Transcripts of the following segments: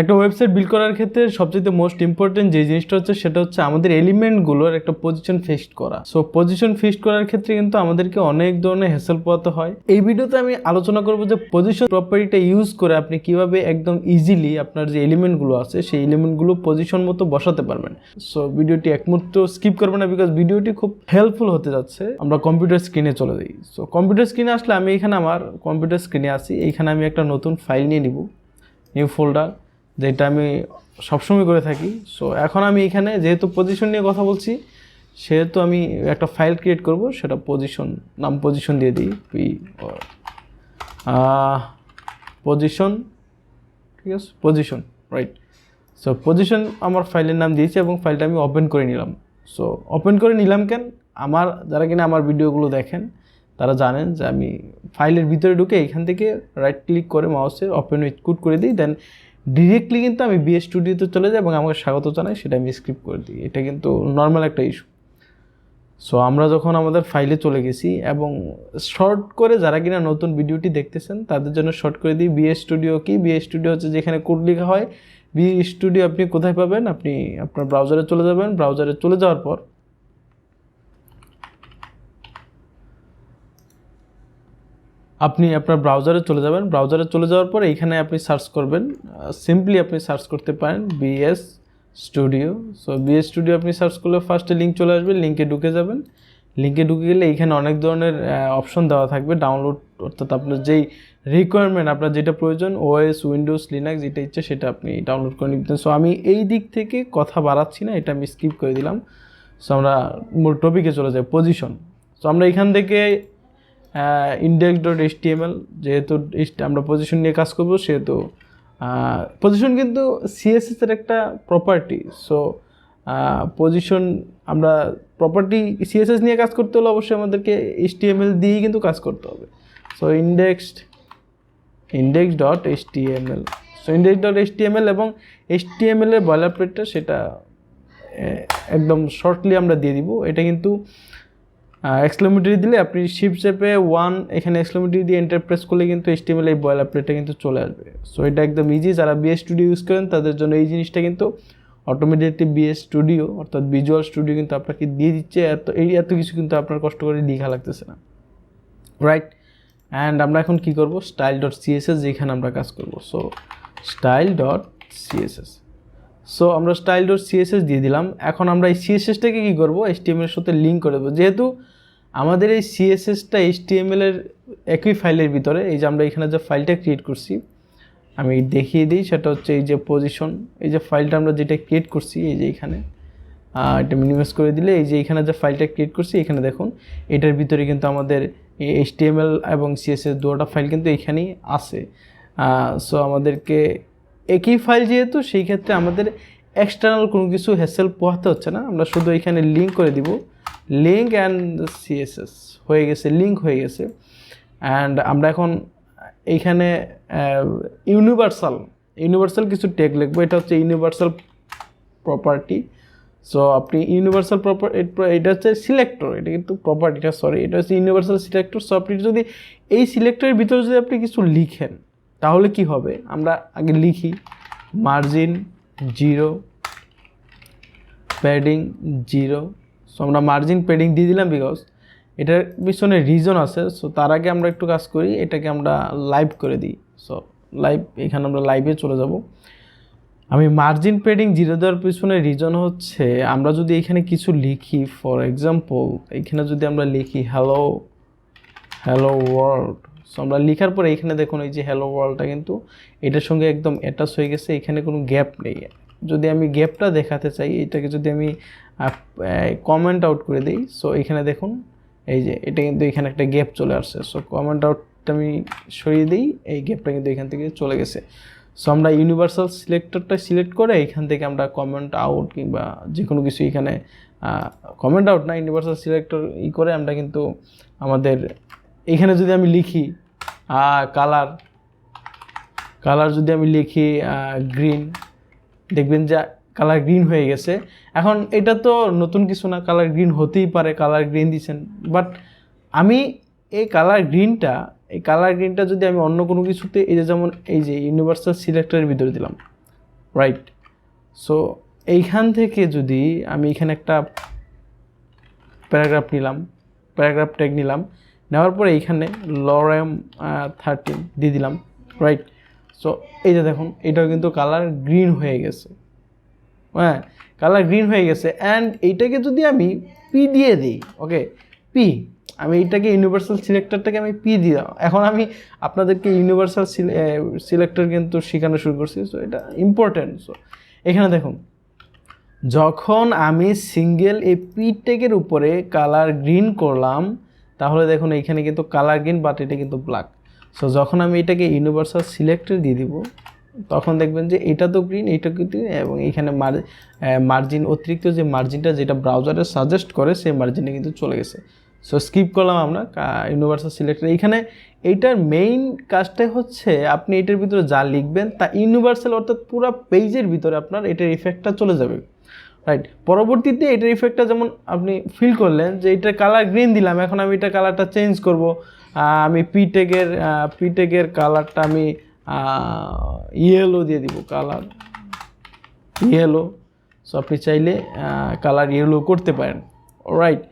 একটা website build করার ক্ষেত্রে সবচেয়ে মোস্ট ইম্পর্টেন্ট যে জিনিসটা হচ্ছে সেটা হচ্ছে আমাদের এলিমেন্টগুলোর একটা পজিশন ফিক্সড করা। সো পজিশন ফিক্সড করার ক্ষেত্রে কিন্তু আমাদেরকে অনেক ধরনের হ্যাসেল পোহাতে হয়। এই ভিডিওতে আমি আলোচনা করব যে পজিশন প্রপার্টিটা ইউজ করে আপনি কিভাবে একদম ইজিলি আপনার যে এলিমেন্টগুলো আছে সেই এলিমেন্টগুলো পজিশন মতো বসাতে পারবেন। সো ভিডিওটি এক মুহূর্ত স্কিপ করবেন না, বিকজ ভিডিওটি খুব হেল্পফুল হতে যাচ্ছে। আমরা কম্পিউটার স্ক্রিনে চলে যাই। সো কম্পিউটার স্ক্রিনে আসলে আমি এখানে আমার কম্পিউটার স্ক্রিনে আসি। এইখানে আমি একটা নতুন ফাইল নিয়ে নিব, নিউ ফোল্ডার, যেটা আমি সবসময় করে থাকি। সো এখন আমি এখানে যেহেতু পজিশন নিয়ে কথা বলছি সেহেতু আমি একটা ফাইল ক্রিয়েট করব, সেটা পজিশন, নাম পজিশন দিয়ে দিই, পজিশন, ঠিক আছে, পজিশন, রাইট। সো পজিশন আমার ফাইলের নাম দিয়েছি এবং ফাইলটা আমি ওপেন করে নিলাম। সো ওপেন করে নিলাম কেন, আমার যারা কিনা আমার ভিডিওগুলো দেখেন তারা জানেন যে আমি ফাইলের ভিতরে ঢুকে এখান থেকে রাইট ক্লিক করে মাউসের ওপেন উইথ কোড করে দিই, দেন ডিরেক্টলি কিন্তু আমি বিএস স্টুডিওতে চলে যাই এবং আমাকে স্বাগত জানাই, সেটা আমি স্ক্রিপ্ট করে দিই। এটা কিন্তু নর্মাল একটা ইস্যু। সো আমরা যখন আমাদের ফাইলে চলে গেছি এবং শর্ট করে যারা কিনা নতুন ভিডিওটি দেখতেছেন তাদের জন্য শর্ট করে দিই বিএস স্টুডিও কি। বিএস স্টুডিও হচ্ছে যেখানে কোড লেখা হয়। বিএস স্টুডিও আপনি কোথায় পাবেন, আপনি আপনার ব্রাউজারে চলে যাবেন। ব্রাউজারে চলে যাওয়ার পর আপনি আপনার ব্রাউজারে চলে যাবেন। ব্রাউজারে চলে যাওয়ার পর এইখানে আপনি সার্চ করবেন, সিম্পলি আপনি সার্চ করতে পারেন BS studio. So BS studio আপনি সার্চ করলে ফার্স্টে লিঙ্ক চলে আসবে, লিঙ্কে ঢুকে যাবেন। লিঙ্কে ঢুকে গেলে এইখানে অনেক ধরনের অপশন দেওয়া থাকবে ডাউনলোড, অর্থাৎ আপনার যেই রিকোয়ারমেন্ট, আপনার যেটা প্রয়োজন, ওএস, উইন্ডোজ, লিনাক্স, যেটা ইচ্ছে সেটা আপনি ডাউনলোড করে নিতেন। সো আমি এই দিক থেকে কথা বাড়াচ্ছি না, এটা আমি স্কিপ করে দিলাম। সো আমরা মূল টপিকে চলে যাই, পজিশন। সো আমরা এখান থেকে index.html, যেহেতু আমরা পজিশন নিয়ে কাজ করব সেহেতু পজিশন কিন্তু সিএসএস এর একটা প্রপার্টি। সো পজিশন আমরা প্রপার্টি সিএসএস নিয়ে কাজ করতে হলে অবশ্যই আমাদেরকে HTML দিয়েই কিন্তু কাজ করতে হবে। সো index.html, সো index.html এবং HTML এর বয়লারপ্লেটটা সেটা একদম শর্টলি আমরা দিয়ে দিব। এটা কিন্তু এক্সক্লেমেটরি দিলে আপনি শিফট চেপে 1 এখানে এক্সক্লেমেটরি দিয়ে এন্টার প্রেস করলে কিন্তু HTML এই বয়লারপ্লেটটা কিন্তু চলে আসবে। সো এটা একদম ইজি। যারা বিএস স্টুডিও ইউজ করেন তাদের জন্য এই জিনিসটা কিন্তু অটোমেটিকলি বিএস স্টুডিও অর্থাৎ ভিজুয়াল স্টুডিও কিন্তু আপনাকে দিয়ে দিচ্ছে। এত কিছু কিন্তু আপনার কষ্ট করে লেখা লাগতেছে না, রাইট। অ্যান্ড আমরা এখন কি করব, style.css, যেখানে আমরা কাজ করব। সো style.css, সো আমরা style.css দিয়ে দিলাম। এখন আমরা এই সিএসএসটাকে কী করবো, HTML এর সাথে লিঙ্ক করে দেবো। যেহেতু আমাদের এই সিএসএসটা HTML এর একই ফাইলের ভিতরে, এই যে আমরা এখানে যে ফাইলটা ক্রিয়েট করছি আমি দেখিয়ে দিই, সেটা হচ্ছে এই যে পজিশন, এই যে ফাইলটা আমরা যেটা ক্রিয়েট করছি, এই যে এখানে এটা মিনিমাইজ করে দিলে এই যে এখানে যে ফাইলটা ক্রিয়েট করছি এখানে দেখুন, এটার ভিতরে কিন্তু আমাদের HTML এবং CSS দুটো ফাইল কিন্তু এখানেই আছে। সো আমাদেরকে একই ফাইল যেহেতু, সেই ক্ষেত্রে আমাদের এক্সটার্নাল কোনো কিছু হ্যাসেল পোহাতে হচ্ছে না। আমরা শুধু এখানে লিঙ্ক করে দিব, লিঙ্ক অ্যান্ড CSS হয়ে গেছে, লিঙ্ক হয়ে গেছে। অ্যান্ড আমরা এখন এইখানে ইউনিভার্সাল কিছু ট্যাগ লিখবো। এটা হচ্ছে ইউনিভার্সাল প্রপার্টি। সো আপনি ইউনিভার্সাল এটা হচ্ছে সিলেক্টর, এটা কিন্তু প্রপার্টিটা, সরি, এটা হচ্ছে ইউনিভার্সাল সিলেক্টর। সো আপনি যদি এই সিলেক্টরের ভিতরে যদি আপনি কিছু লিখেন তাহলে কি হবে, আমরা আগে লিখি মার্জিন 0, প্যাডিং 0। সো আমরা মার্জিন প্যাডিং দিয়ে দিলাম, বিকজ এটার পিছনে রিজন আছে। সো তার আগে আমরা একটু কাজ করি, এটাকে আমরা লাইভ করে দিই। সো লাইভ, এখানে আমরা লাইভে চলে যাব। আমি মার্জিন প্যাডিং 0 দেওয়ার পিছনে রিজন হচ্ছে আমরা যদি এখানে কিছু লিখি, ফর এক্সাম্পল এখানে যদি আমরা লিখি হ্যালো ওয়ার্ল্ড। সো আমরা লেখার পরে এখানে দেখুন এই যে হ্যালো ওয়ার্ল্ডটা কিন্তু এটার সঙ্গে একদম অ্যাটাচ হয়ে গেছে, এখানে কোনো গ্যাপ নেই। যদি আমি গ্যাপটা দেখাতে চাই, এটাকে যদি আমি কমেন্ট আউট করে দিই, সো এখানে দেখুন এই যে এটা কিন্তু এখানে একটা গ্যাপ চলে আসছে। সো কমেন্ট আউটটা আমি সরিয়ে দিই, এই গ্যাপটা কিন্তু এখান থেকে চলে গেছে। সো আমরা ইউনিভার্সাল সিলেক্টরটা সিলেক্ট করে এখান থেকে আমরা কমেন্ট আউট কিংবা যে কোনো কিছু, এখানে কমেন্ট আউট না, ইউনিভার্সাল সিলেক্টর করে আমরা কিন্তু আমাদের এখানে যদি আমি লিখি কালার যদি আমি লিখি গ্রিন, দেখবেন যে কালার গ্রিন হয়ে গেছে। এখন এটা তো নতুন কিছু না, কালার গ্রিন হতেই পারে, কালার গ্রিন দিচ্ছেন। বাট আমি এই কালার গ্রিনটা যদি আমি অন্য কোনো কিছুতে, এই যে যেমন এই যে ইউনিভার্সাল সিলেক্টরের ভিতরে দিলাম, রাইট। সো এইখান থেকে যদি আমি এখানে একটা প্যারাগ্রাফ নিলাম, প্যারাগ্রাফ ট্যাগ নিলাম, নেওয়ার পরে এইখানে লরেম 13 দিয়ে দিলাম, রাইট। সো এই যে দেখুন এটাও কিন্তু কালার গ্রিন হয়ে গেছে, হ্যাঁ কালার গ্রিন হয়ে গেছে। অ্যান্ড এইটাকে যদি আমি পি দিয়ে দিই, ওকে পি, আমি এইটাকে ইউনিভার্সাল সিলেক্টরটাকে আমি পি দিয়ে দাও। এখন আমি আপনাদেরকে ইউনিভার্সাল সিলেক্টর কিন্তু শেখানো শুরু করছি, সো এটা ইম্পর্টেন্ট। সো এখানে দেখুন যখন আমি সিঙ্গেল এই পি ট্যাগের উপরে কালার গ্রিন করলাম, তাহলে দেখুন এইখানে কিন্তু কালার গ্রিন, বাট এটা কিন্তু ব্ল্যাক। সো যখন আমি এটাকে ইউনিভার্সাল সিলেক্টর দিয়ে দিব, তখন দেখবেন যে এটা তো গ্রিন, এইটা কিন্তু, এবং এইখানে মার্জিন, অতিরিক্ত যে মার্জিনটা যেটা ব্রাউজারে সাজেস্ট করে সেই মার্জিনে কিন্তু চলে গেছে। সো স্কিপ করলাম আমরা ইউনিভার্সাল সিলেক্টর। এইখানে এইটার মেইন কাজটাই হচ্ছে আপনি এটার ভিতরে যা লিখবেন তা ইউনিভার্সাল, অর্থাৎ পুরো পেজের ভিতরে আপনার এটার ইফেক্টটা চলে যাবে, রাইট। পরবর্তীতে এটার ইফেক্টটা যেমন আপনি ফিল করলেন যে এটার কালার গ্রিন দিলাম, এখন আমি এটা কালারটা চেঞ্জ করব, আমি পি ট্যাগের কালারটা আমি ইয়েলো দিয়ে দিব, কালার ইয়েলো। সো আপনি চাইলে কালার ইয়েলো করতে পারেন, রাইট।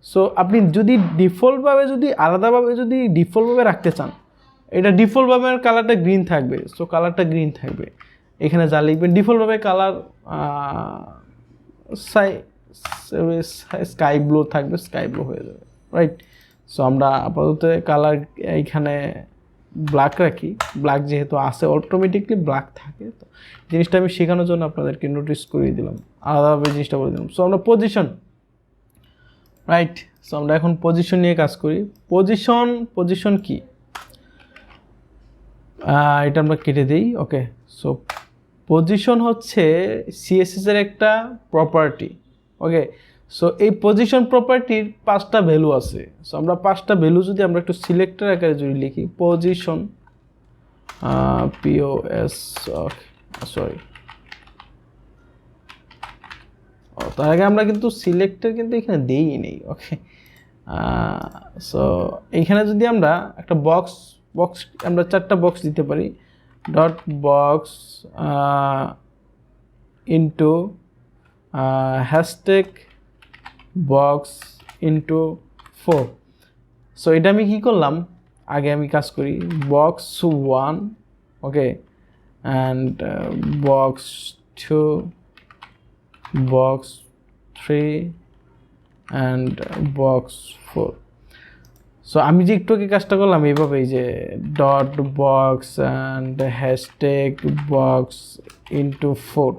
সো আপনি যদি ডিফল্টভাবে ডিফল্টভাবে রাখতে চান, এটা ডিফল্টভাবে কালারটা গ্রিন থাকবে, সো কালারটা গ্রিন থাকবে। এখানে যা লিখবেন ডিফল্টভাবে কালার স্কাই ব্লু থাকবে, স্কাই ব্লু হয়ে যাবে, রাইট। সো আমরা আপাতত কালার এইখানে ব্ল্যাক রাখি, ব্ল্যাক যেহেতু আসে অটোমেটিকলি ব্ল্যাক থাকে। তো জিনিসটা আমি শেখানোর জন্য আপনাদেরকে নোটিস করিয়ে দিলাম, আলাদাভাবে জিনিসটা বলে দিলাম। সো আমরা রাইট। সো আমরা এখন পজিশন নিয়ে কাজ করি। পজিশন কি, এটা আমরা কেটে দিই, ওকে। সো পজিশন হচ্ছে সিএসএস এর একটা প্রপার্টি, ওকে। সো এই পজিশন প্রপার্টির 5টা ভ্যালু আছে। সো আমরা 5টা ভ্যালু যদি আমরা একটু সিলেক্টর আকারে যদি লিখি, পজিশন POS, সরি, তার আগে আমরা কিন্তু সিলেক্টর কিন্তু এখানে দেই নেই, ওকে। সো এইখানে যদি আমরা একটা বক্স আমরা 4টা বক্স দিতে পারি, dot box into hashtag box into 4। So এটা আমি কী করলাম, আগে আমি কাজ করি box 1, okay, and box 2, box 3 and box 4। So আমি যে একটু আগে কাজটা করলাম এইভাবেই, যে dot box and hashtag box into 4,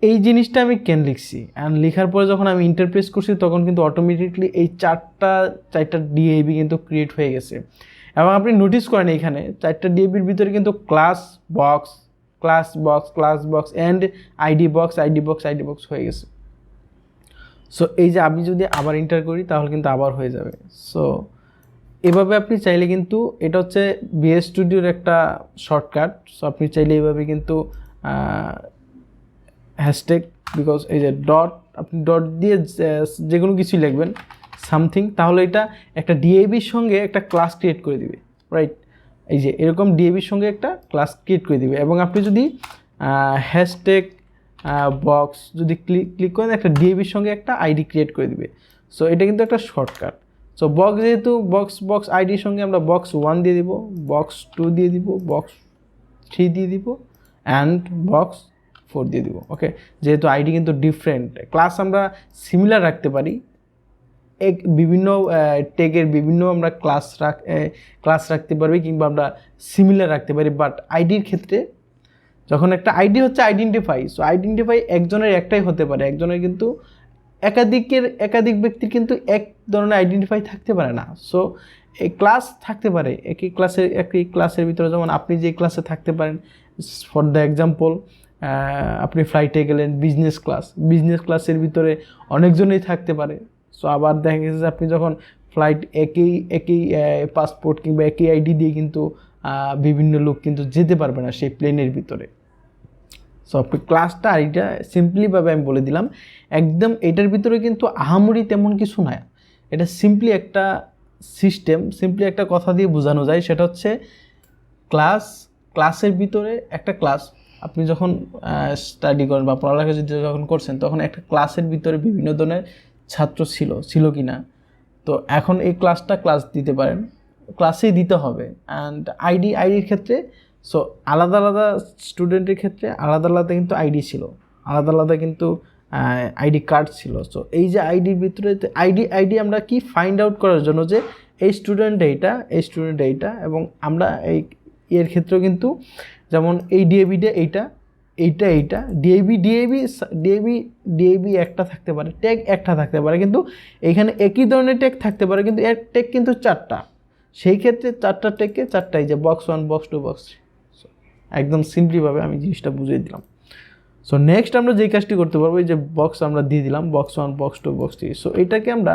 এই জিনিসটা আমি কেন লিখছি, অ্যান্ড লেখার পরে যখন আমি ইন্টারপ্রেস করছি তখন কিন্তু অটোমেটিকলি এই চারটা ডিএবি কিন্তু ক্রিয়েট হয়ে গেছে। এবং আপনি নোটিস করেন এখানে 4টা ডিএবির ভিতরে কিন্তু class box and ID box হয়ে গেছে। সো এই যে আমি যদি আবার এন্টার করি তাহলে কিন্তু আবার হয়ে যাবে। সো এভাবে আপনি চাইলে কিন্তু, এটা হচ্ছে বিএস স্টুডিওর একটা শর্টকাট। সো আপনি চাইলে এইভাবে কিন্তু হ্যাশট্যাগ, বিকজ এই যে আপনি ডট দিয়ে যে কোনো কিছু লিখবেন সামথিং, তাহলে এটা একটা ডিএবির সঙ্গে একটা ক্লাস ক্রিয়েট করে দিবে, রাইট। এই যে এরকম ডিএবির সঙ্গে একটা ক্লাস ক্রিয়েট করে দিবে। এবং আপনি যদি হ্যাশট্যাগ বক্স যদি ক্লিক করেন, একটা ডিএবির সঙ্গে একটা আইডি ক্রিয়েট করে দিবে। সো এটা কিন্তু একটা শর্টকাট। সো বক্স, যেহেতু বক্স আইডির সঙ্গে আমরা বক্স 1 দিয়ে দিব, বক্স 2 দিয়ে দিব, বক্স 3 দিয়ে দিব, অ্যান্ড বক্স 4 দিয়ে দিব, ওকে। যেহেতু আইডি কিন্তু ডিফারেন্ট, ক্লাস আমরা সিমিলার রাখতে পারি, বিভিন্ন ট্যাগের বিভিন্ন আমরা ক্লাস রাখতে পারবি, কিংবা আমরা সিমিলার রাখতে পারি। বাট আইডির ক্ষেত্রে যখন একটা আইডি হচ্ছে আইডেন্টিফাই, সো আইডেন্টিফাই একজনের একটাই হতে পারে, একজনের কিন্তু একাধিক ব্যক্তির কিন্তু এক ধরনের আইডেন্টিফাই থাকতে পারে না। সো এই ক্লাস থাকতে পারে একই ক্লাসের ভিতরে, যেমন আপনি যে ক্লাসে থাকতে পারেন, ফর দ্য এক্সাম্পল আপনি ফ্লাইটে গেলেন, বিজনেস ক্লাসের ভিতরে অনেকজনই থাকতে পারে। সো আবার দেখা গেছে যে আপনি যখন ফ্লাইট একই পাসপোর্ট কিংবা একই আইডি দিয়ে কিন্তু বিভিন্ন লোক কিন্তু যেতে পারবে না সেই প্লেনের ভিতরে। সো আপনি ক্লাসটা আইডিটা সিম্পলিভাবে আমি বলে দিলাম, একদম এটার ভিতরে কিন্তু আহামরি তেমন কিছু নয়, এটা সিম্পলি একটা সিস্টেম, সিম্পলি একটা কথা দিয়ে বোঝানো যায়। সেটা হচ্ছে ক্লাসের ভিতরে একটা ক্লাস আপনি যখন স্টাডি করেন বা পড়ালেখা যখন করছেন তখন একটা ক্লাসের ভিতরে বিভিন্ন ধরনের ছাত্র ছিল কি না, তো এখন এই ক্লাস দিতে পারেন, ক্লাসেই দিতে হবে। অ্যান্ড আইডির ক্ষেত্রে সো আলাদা আলাদা স্টুডেন্টের ক্ষেত্রে আলাদা আলাদা কিন্তু আইডি ছিল, আলাদা আলাদা কিন্তু আইডি কার্ড ছিল। সো এই যে আইডির ভিতরে আইডি আমরা কি ফাইন্ড আউট করার জন্য যে এই স্টুডেন্ট এইটা এবং আমরা এর ক্ষেত্রেও কিন্তু যেমন এই ডিএবিটা এইটা ডিএবি একটা থাকতে পারে, ট্যাগ একটা থাকতে পারে, কিন্তু এখানে একই ধরনের ট্যাগ থাকতে পারে কিন্তু এর ট্যাগ কিন্তু 4টা। সেই ক্ষেত্রে 4টা ট্যাগকে 4টাই যে বক্স 1 বক্স 2 বক্স 3। একদম সিম্পলিভাবে আমি জিনিসটা বুঝিয়ে দিলাম। সো নেক্সট আমরা যেই কাজটি করতে পারবো, এই যে বক্স আমরা দিয়ে দিলাম বক্স 1 বক্স 2 বক্স 3। সো এটাকে আমরা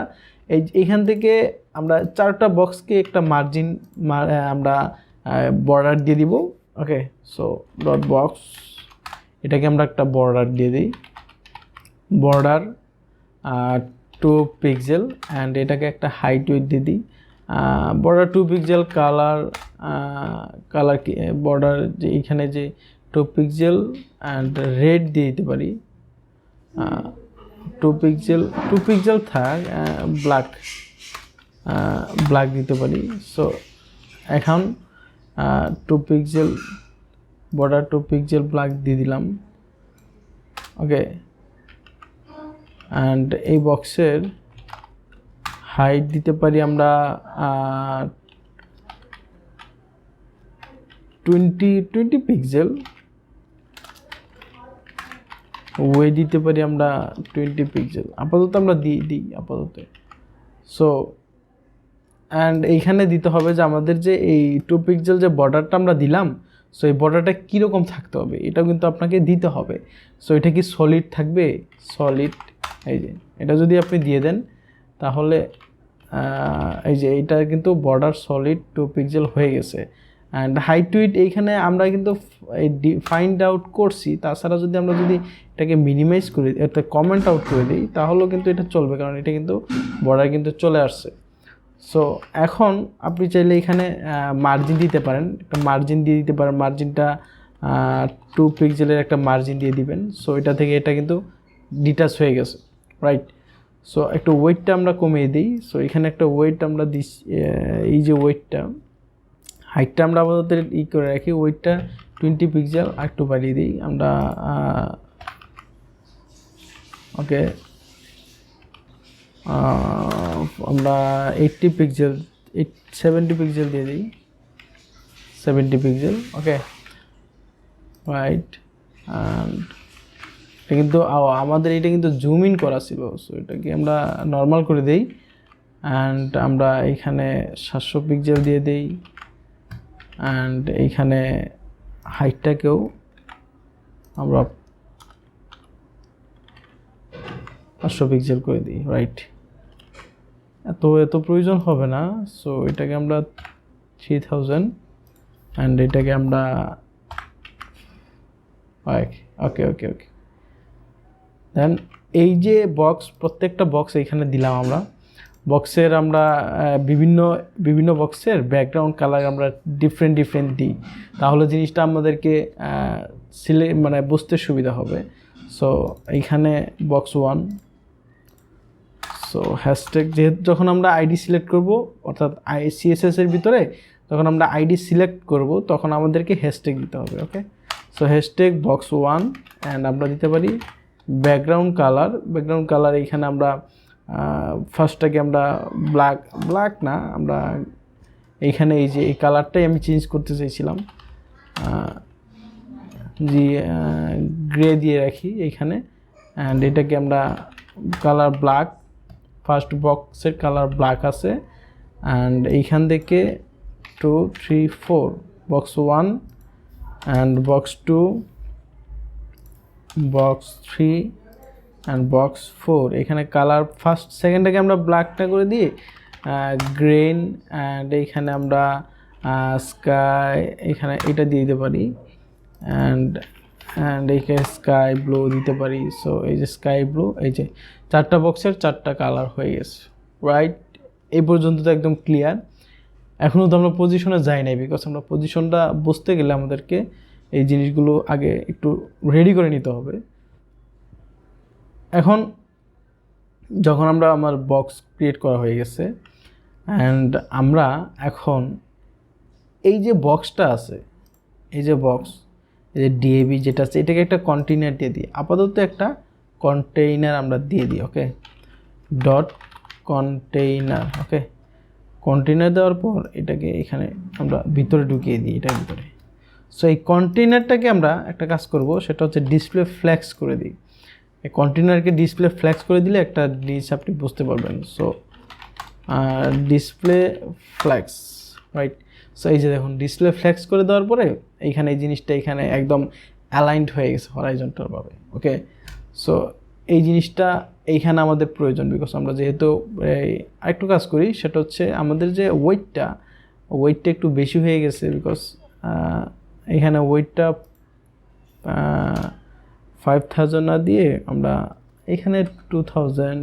এইখান থেকে আমরা 4টা বক্সকে একটা মার্জিন আমরা বর্ডার দিয়ে দিব। ওকে, সো ডট বক্স, এটাকে আমরা একটা বর্ডার দিয়ে দিই, বর্ডার 2 পিক্সেল, অ্যান্ড এটাকে একটা হাইট উইডথ দিয়ে দিই বর্ডার 2 পিক্সেল, কালার কি বর্ডার যে এইখানে যে 2 পিক্সেল অ্যান্ড রেড দিয়ে দিতে পারি 2 পিক্সেল থাক, ব্ল্যাক দিতে পারি। সো এখন 2 পিক্সেল বর্ডার 2 পিক্সেল ব্ল্যাক দিয়ে দিলাম। ওকে, অ্যান্ড এই বক্সের হাইট দিতে পারি আমরা 20 পিক্সেল, ওয়েট দিতে পারি আমরা 20 পিক্সেল, আপাতত আমরা দিই আপাতত। সো অ্যান্ড এইখানে দিতে হবে যে আমাদের যে এই 2 পিক্সেল যে বর্ডারটা আমরা দিলাম, সো এই বর্ডারটা কীরকম থাকতে হবে এটাও কিন্তু আপনাকে দিতে হবে। সো এটা কি সলিড থাকবে? সলিড, এই যে এটা যদি আপনি দিয়ে দেন তাহলে এই যে এইটা কিন্তু বর্ডার সলিড 2 পিক্সেল হয়ে গেছে। অ্যান্ড হাইট উইডথ এইখানে আমরা কিন্তু ফাইন্ড আউট করছি, তাছাড়া যদি আমরা এটাকে মিনিমাইজ করি, এটা কমেন্ট আউট করে দিই তাহলেও কিন্তু এটা চলবে, কারণ এটা কিন্তু বর্ডার কিন্তু চলে আসছে। সো এখন আপনি চাইলে এখানে মার্জিন দিতে পারেন, একটা মার্জিন দিয়ে দিতে পারেন, মার্জিনটা 2 পিক্সেলের একটা মার্জিন দিয়ে দিবেন। সো এটা থেকে এটা কিন্তু ডিটাচ হয়ে গেছে, রাইট। সো একটু ওয়েটটা আমরা কমিয়ে দিই। সো এখানে একটা ওয়েট আমরা দিই, এই যে ওয়েটটা, হাইটটা আমরা আপাতত করে রাখি, ওয়েটটা 20 পিক্সেল আর একটু বাড়িয়ে দিই আমরা। ওকে, আমরা 80 পিক্সেল 70 পিক্সেল দিয়ে দিই, 70 পিক্সেল। Okay, right. অ্যান্ড এটা কিন্তু আমাদের এটা কিন্তু জুম ইন করা ছিল, সো এটাকে আমরা নর্মাল করে দিই। অ্যান্ড আমরা এইখানে 700 পিক্সেল দিয়ে দিই, অ্যান্ড এইখানে হাইটটাকেও আমরা 500 পিক্সেল করে দিই, রাইট। এত প্রয়োজন হবে না। সো এটাকে আমরা 3000, অ্যান্ড এটাকে আমরা ওকে দেন এই যে বক্স, প্রত্যেকটা বক্স এইখানে দিলাম আমরা। বক্সের আমরা বিভিন্ন বক্সের ব্যাকগ্রাউন্ড কালার আমরা ডিফারেন্ট দিই, তাহলে জিনিসটা আমাদেরকে মানে বুঝতে সুবিধা হবে। সো এইখানে বক্স 1, সো হ্যাশট্যাগ যেহেতু যখন আমরা আইডি সিলেক্ট করব, অর্থাৎ সিএসএস এর ভিতরে যখন আমরা আইডি সিলেক্ট করব তখন আমাদেরকে হ্যাশট্যাগ দিতে হবে। ওকে, সো হ্যাশট্যাগ বক্স 1, অ্যান্ড আমরা দিতে পারি ব্যাকগ্রাউন্ড কালার এইখানে আমরা ফার্স্টটাকে আমরা ব্ল্যাক না, আমরা এইখানে এই যে এই কালারটাই আমি চেঞ্জ করতে চাইছিলাম, যে গ্রে দিয়ে রাখি এইখানে। অ্যান্ড এটাকে আমরা কালার ব্ল্যাক, ফার্স্ট বক্সের কালার ব্ল্যাক আছে। অ্যান্ড এইখান থেকে 2 3 4 box 1 and box 2 box 3 and box 4, এখানে কালার ফার্স্ট সেকেন্ডটাকে আমরা ব্ল্যাকটা করে দিই, গ্রেন। অ্যান্ড এইখানে আমরা স্কাই, এখানে এটা দিয়ে দিতে পারি, অ্যান্ড এইখানে স্কাই ব্লু দিতে পারি। সো এই যে স্কাই ব্লু, এই যে 4টা বক্সের 4টা কালার হয়ে গেছে, রাইট। এই পর্যন্ত তো একদম ক্লিয়ার। এখনও তো আমরা পজিশনে যাই নাই, বিকজ আমরা পজিশনটা বুঝতে গেলে আমাদেরকে এই জিনিসগুলো আগে একটু রেডি করে নিতে হবে। এখন যখন আমার বক্স ক্রিয়েট করা হয়ে গেছে অ্যান্ড আমরা এখন এই যে বক্সটা আছে, এই যে বক্স, এই যে ডিএবি যেটা আছে, এটাকে একটা কন্টেইনার দিয়ে দিই। আপাতত একটা কন্টেইনার আমরা দিয়ে দিই। ওকে, ডট কন্টেইনার। ওকে, কন্টেইনার দেওয়ার পর এটাকে এখানে আমরা ভিতরে ঢুকিয়ে দিই, এটার ভিতরে। সো এই কন্টেইনারটাকে আমরা একটা কাজ করব, সেটা হচ্ছে ডিসপ্লে ফ্ল্যাক্স করে দিই। এই কন্টেইনারকে ডিসপ্লে ফ্ল্যাক্স করে দিলে একটা জিনিস আপনি বুঝতে পারবেন। So display flax, right. So এই যে দেখুন, ডিসপ্লে ফ্ল্যাক্স করে দেওয়ার পরে এইখানে এই জিনিসটা এখানে একদম অ্যালাইন্ড হয়ে গেছে হরাইজন্টালভাবে। ওকে, সো এই জিনিসটা এইখানে আমাদের প্রয়োজন, বিকজ আমরা যেহেতু আরেকটু কাজ করি, সেটা হচ্ছে আমাদের যে ওয়েটটা একটু বেশি হয়ে গেছে, বিকজ এখানে ওয়েটটা 5000 না দিয়ে আমরা এখানে 2000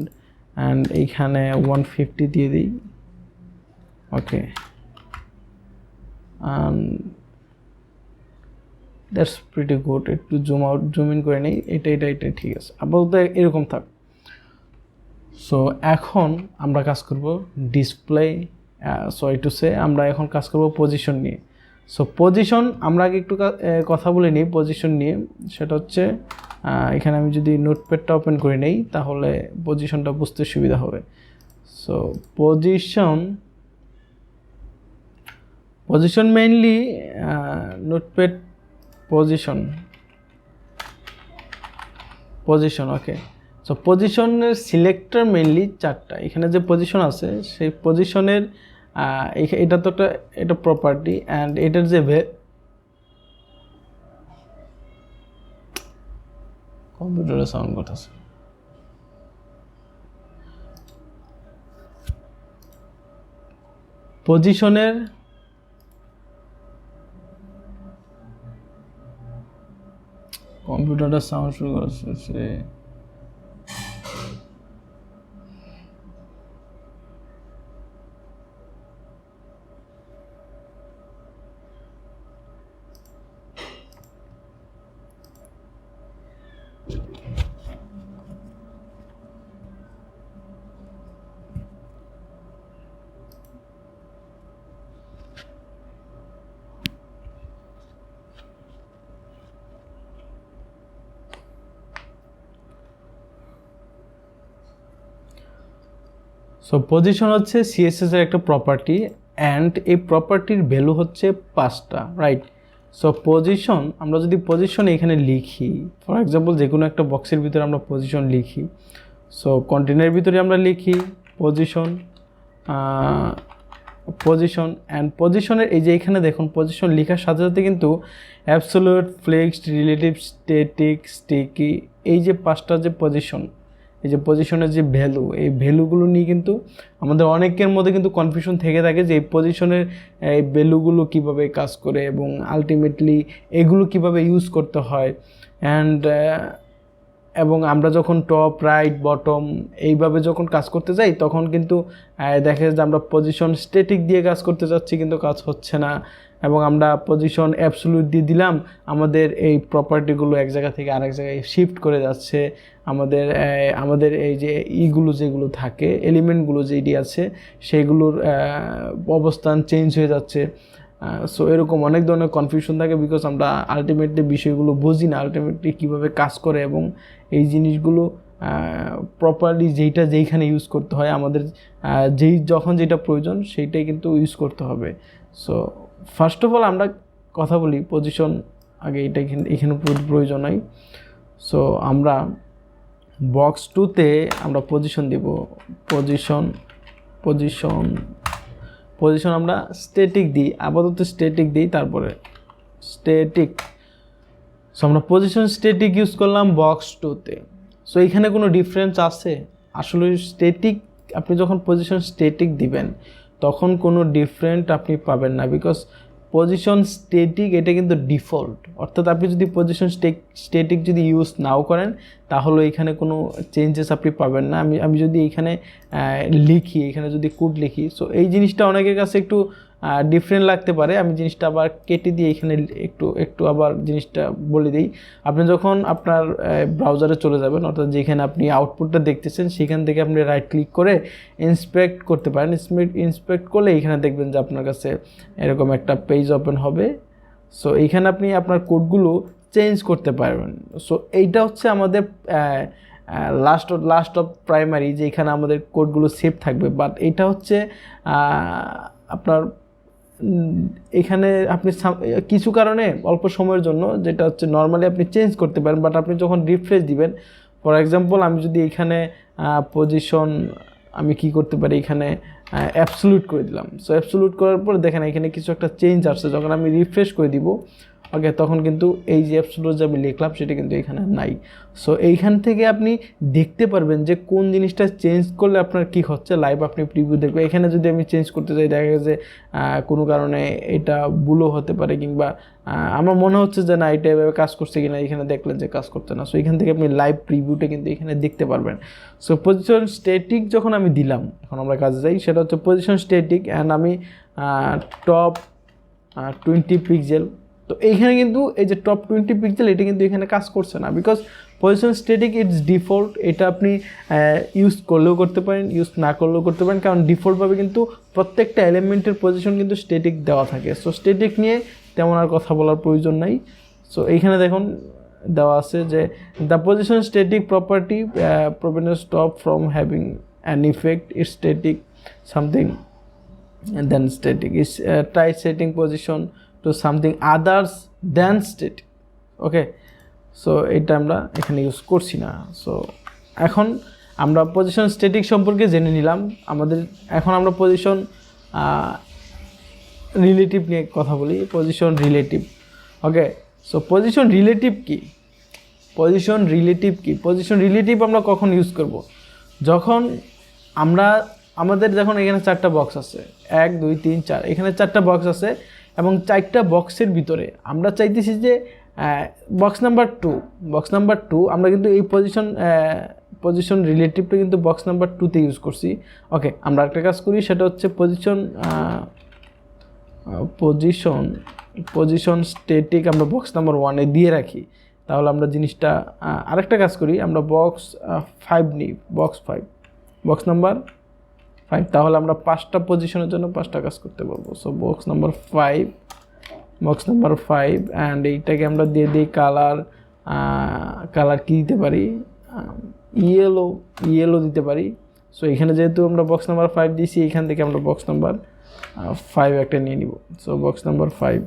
অ্যান্ড এইখানে 150 দিয়ে দিই। ওকে, দ্যাটস প্রিটি গুড। একটু জুম ইন করে নেই, এটা ঠিক আছে, আপাতত এরকম থাক। সো এখন আমরা কাজ করব ডিসপ্লে, সরি টু সে, আমরা এখন কাজ করব পজিশন নিয়ে। সো পজিশন আমরা আগে একটু কথা বলে নিই পজিশন নিয়ে। সেটা হচ্ছে এখানে আমি যদি নোটপ্যাডটা ওপেন করে নেই তাহলে পজিশনটা বুঝতে সুবিধা হবে। So position mainly notepad position. Okay, so পজিশনের সিলেক্টর মেইনলি 4টা। এখানে যে পজিশন আছে সেই পজিশনের এটা তো এটা প্রপার্টি, অ্যান্ড এটার যে কম্পিউটারে সাউন্ড করতেছে। পজিশনের কম্পিউটারটা সাউন্ড শুরু করছে। সো পজিশন হচ্ছে সিএসএস এর একটা প্রপার্টি, অ্যান্ড এই প্রপার্টির ভ্যালু হচ্ছে 5টা, রাইট। সো পজিশন, আমরা যদি পজিশন এখানে লিখি, ফর এক্সাম্পল যে কোনো একটা বক্সের ভিতরে আমরা পজিশন লিখি। সো কন্টেনারের ভিতরে আমরা লিখি পজিশন অ্যান্ড পজিশনের এই যে এখানে দেখুন, পজিশন লেখার সাথে সাথে কিন্তু অ্যাবসোলিউট, ফ্লেক্সড, রিলেটিভ, স্ট্যাটিক, স্টিকি, এই যে 5টা যে পজিশন, এই যে পজিশনের যে ভ্যালু, এই ভ্যালুগুলো নিয়ে কিন্তু আমাদের অনেকের মধ্যে কিন্তু কনফিউশন থেকে থাকে যে এই পজিশনের এই ভ্যালুগুলো কীভাবে কাজ করে এবং আলটিমেটলি এগুলো কিভাবে ইউজ করতে হয়। এবং আমরা যখন টপ, রাইট, বটম এইভাবে যখন কাজ করতে যাই তখন কিন্তু দেখা যায় যে আমরা পজিশন স্ট্যাটিক দিয়ে কাজ করতে যাচ্ছি, কিন্তু কাজ হচ্ছে না। এবং আমরা পজিশন অ্যাবসোলিউট দিয়ে দিলাম, আমাদের এই প্রপার্টিগুলো এক জায়গা থেকে আরেক জায়গায় শিফট করে যাচ্ছে। আমাদের এই যে যেগুলো থাকে, এলিমেন্টগুলো যেটি আছে সেইগুলোর অবস্থান চেঞ্জ হয়ে যাচ্ছে। সো এরকম অনেক ধরনের কনফিউশন থাকে, বিকজ আমরা আলটিমেটলি বিষয়গুলো বুঝি না, আলটিমেটলি কীভাবে কাজ করে এবং এই জিনিসগুলো প্রপারলি যেইখানে ইউজ করতে হয়, আমাদের যখন যেটা প্রয়োজন সেইটাই কিন্তু ইউজ করতে হবে। সো ফার্স্ট অফ অল আমরা কথা বলি পজিশন আগে, এখানে প্রয়োজন নাই। সো আমরা বক্স 2তে আমরা পজিশন দিব, পজিশন আমরা স্ট্যাটিক দিই, আপাতত স্ট্যাটিক দিই, তারপরে স্ট্যাটিক। সো আমরা পজিশন স্ট্যাটিক ইউজ করলাম বক্স 2তে। সো এখানে কোনো ডিফারেন্স আছে? আসলে স্ট্যাটিক, আপনি যখন পজিশন স্ট্যাটিক দিবেন তখন কোনো ডিফারেন্ট আপনি পাবেন না, বিকজ পজিশন স্ট্যাটিক এটা কিন্তু ডিফল্ট। অর্থাৎ আপনি যদি পজিশন স্ট্যাটিক যদি ইউজ নাও করেন তাহলে এখানে কোনো চেঞ্জেস আপনি পাবেন না। আমি যদি এখানে লিখি, এখানে যদি কোড লিখি, সো এই জিনিসটা অনেকের কাছে একটু ডিফারেন্ট লাগতে পারে। আমি জিনিসটা আবার কেটে দিয়ে এখানে একটু আবার জিনিসটা বলে দিই। আপনি যখন আপনার ব্রাউজারে চলে যাবেন, অর্থাৎ যেখানে আপনি আউটপুটটা দেখতেছেন সেখান থেকে আপনি রাইট ক্লিক করে ইন্সপেক্ট করতে পারেন। ইন্সপেক্ট করলে এখানে দেখবেন যে আপনার কাছে এরকম একটা পেজ ওপেন হবে। সো এইখানে আপনি আপনার কোডগুলো চেঞ্জ করতে পারবেন। সো এইটা হচ্ছে আমাদের লাস্ট অফ প্রাইমারি, যে এখানে আমাদের কোডগুলো সেভ থাকবে। বাট এটা হচ্ছে আপনার এখানে আপনি কিছু কারণে অল্প সময়ের জন্য, যেটা হচ্ছে নর্মালি আপনি চেঞ্জ করতে পারেন, বাট আপনি যখন রিফ্রেশ দিবেন, ফর এক্সাম্পল আমি যদি এখানে পজিশন আমি কি করতে পারি, এখানে অ্যাবসোলিউট করে দিলাম। সো অ্যাবসোলিউট করার পর দেখেন এখানে কিছু একটা চেঞ্জ আসছে। যখন আমি রিফ্রেশ করে দিব, ওকে, তখন কিন্তু এই যে অ্যাবসোলিউট যে আমি লিখলাম সেটা কিন্তু এখানে নাই। সো এইখান থেকে আপনি দেখতে পারবেন যে কোন জিনিসটা চেঞ্জ করলে আপনার কি হচ্ছে। লাইভ আপনি প্রিভিউ দেখবেন। এখানে যদি আমি চেঞ্জ করতে চাই, দেখা গেছে কোনো কারণে এটা ভুলও হতে পারে, কিংবা আমার মনে হচ্ছে যে না এটা এভাবে কাজ করছে কিনা, এখানে দেখলেন যে কাজ করছে না। সো এখান থেকে আপনি লাইভ প্রিভিউটা কিন্তু এখানে দেখতে পারবেন। সো পজিশন স্ট্যাটিক যখন আমি দিলাম, এখন আমরা কাজে যাই, সেটা হচ্ছে পজিশন স্ট্যাটিক অ্যান্ড আমি টপ 20 পিক্সেল। তো এইখানে কিন্তু এই যে টপ 20 পিক্সেল এটা কিন্তু এখানে কাজ করছে না, because position static it's default. এটা আপনি ইউজ করলেও করতে পারেন, ইউজ না করলেও করতে পারেন, কারণ ডিফল্টভাবে কিন্তু প্রত্যেকটা এলিমেন্টের পজিশন কিন্তু স্ট্যাটিক দেওয়া থাকে। সো স্ট্যাটিক নিয়ে তেমন আর কথা বলার প্রয়োজন নাই। সো এইখানে দেখুন দেওয়া আছে যে the position static property prevents stop from having an effect is static something, and then static is try setting position to something others than static. Okay, so এটা আমরা এখানে ইউজ করছি না। সো এখন আমরা পজিশন স্ট্যাটিক সম্পর্কে জেনে নিলাম। এখন আমরা পজিশন রিলেটিভ নিয়ে কথা বলি। পজিশন রিলেটিভ, ওকে। সো পজিশন রিলেটিভ কি? পজিশন রিলেটিভ আমরা কখন ইউজ করব? যখন আমাদের যখন এখানে 4টা বক্স আছে, 1 2 3 4, এখানে 4টা বক্স আছে, এবং 4টা বক্সের ভিতরে আমরা চাইতেছি যে বক্স নাম্বার 2 আমরা কিন্তু এই পজিশন রিলেটিভটা কিন্তু বক্স নাম্বার 2তে ইউজ করছি। ওকে, আমরা একটা কাজ করি, সেটা হচ্ছে পজিশন স্ট্যাটিক আমরা বক্স নাম্বার 1-এ দিয়ে রাখি। তাহলে আমরা জিনিসটা আরেকটা কাজ করি, আমরা বক্স 5 নিই, বক্স নাম্বার 5। তাহলে আমরা 5টা পজিশনের জন্য 5টা কাজ করতে পারবো। সো বক্স নাম্বার 5 অ্যান্ড এইটাকে আমরা দিয়ে দিই কালার কি দিতে পারি, ইয়েলো দিতে পারি। সো এখানে যেহেতু আমরা বক্স নাম্বার 5 দিয়েছি, এখান থেকে আমরা বক্স নাম্বার 5 একটা নিয়ে নিব। So box number 5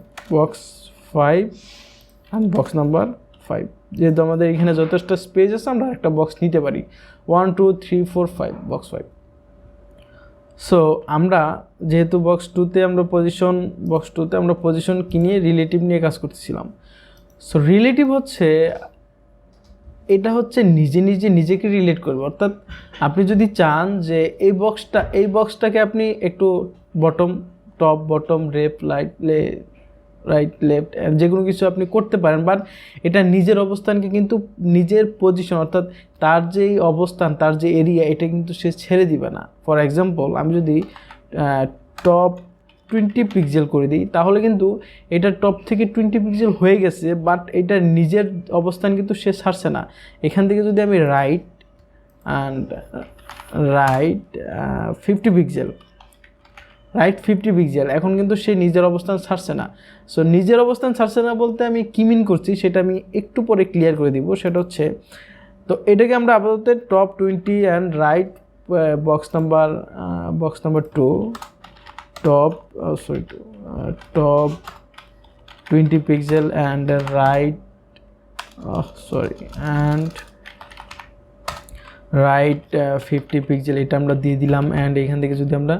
and box number 5, যেহেতু আমাদের এখানে যথেষ্ট স্পেস আছে, আমরা একটা বক্স নিতে পারি। 1 2 3 4 5, বক্স 5। সো আমরা যেহেতু বক্স 2তে আমরা পজিশন কিনে রিলেটিভ নিয়ে কাজ করতেছিলাম। সো রিলেটিভ হচ্ছে এটা হচ্ছে নিজেকে রিলেট করবে। অর্থাৎ আপনি যদি চান যে এই বক্সটাকে আপনি একটু টপ বটম রাইট লেফট যে কোনো কিছু আপনি করতে পারেন, বাট এটা নিজের অবস্থানকে কিন্তু নিজের পজিশন, অর্থাৎ তার যেই অবস্থান, তার যে এরিয়া, এটা কিন্তু সে ছেড়ে দিবে না। ফর এক্সাম্পল আমি যদি টপ 20 পিক্সেল করে দিই, তাহলে কিন্তু এটা টপ থেকে 20 পিক্সেল হয়ে গেছে, বাট এটা নিজের অবস্থান কিন্তু সে ছাড়ছে না। এখান থেকে যদি আমি রাইট 50 পিক্সেল, এখন কিন্তু সে নিজের অবস্থান ছাড়ছে না। সো নিজের অবস্থান ছাড়ছে না বলতে আমি কি মিন করছি সেটা আমি একটু পরে ক্লিয়ার করে দিব। সেটা হচ্ছে, তো এটাকে আমরা আপাতত top 20 and right box number 2 top 20 pixel and right right 50 pixel, এটা আমরা দিয়ে দিলাম। অ্যান্ড এখান থেকে যদি আমরা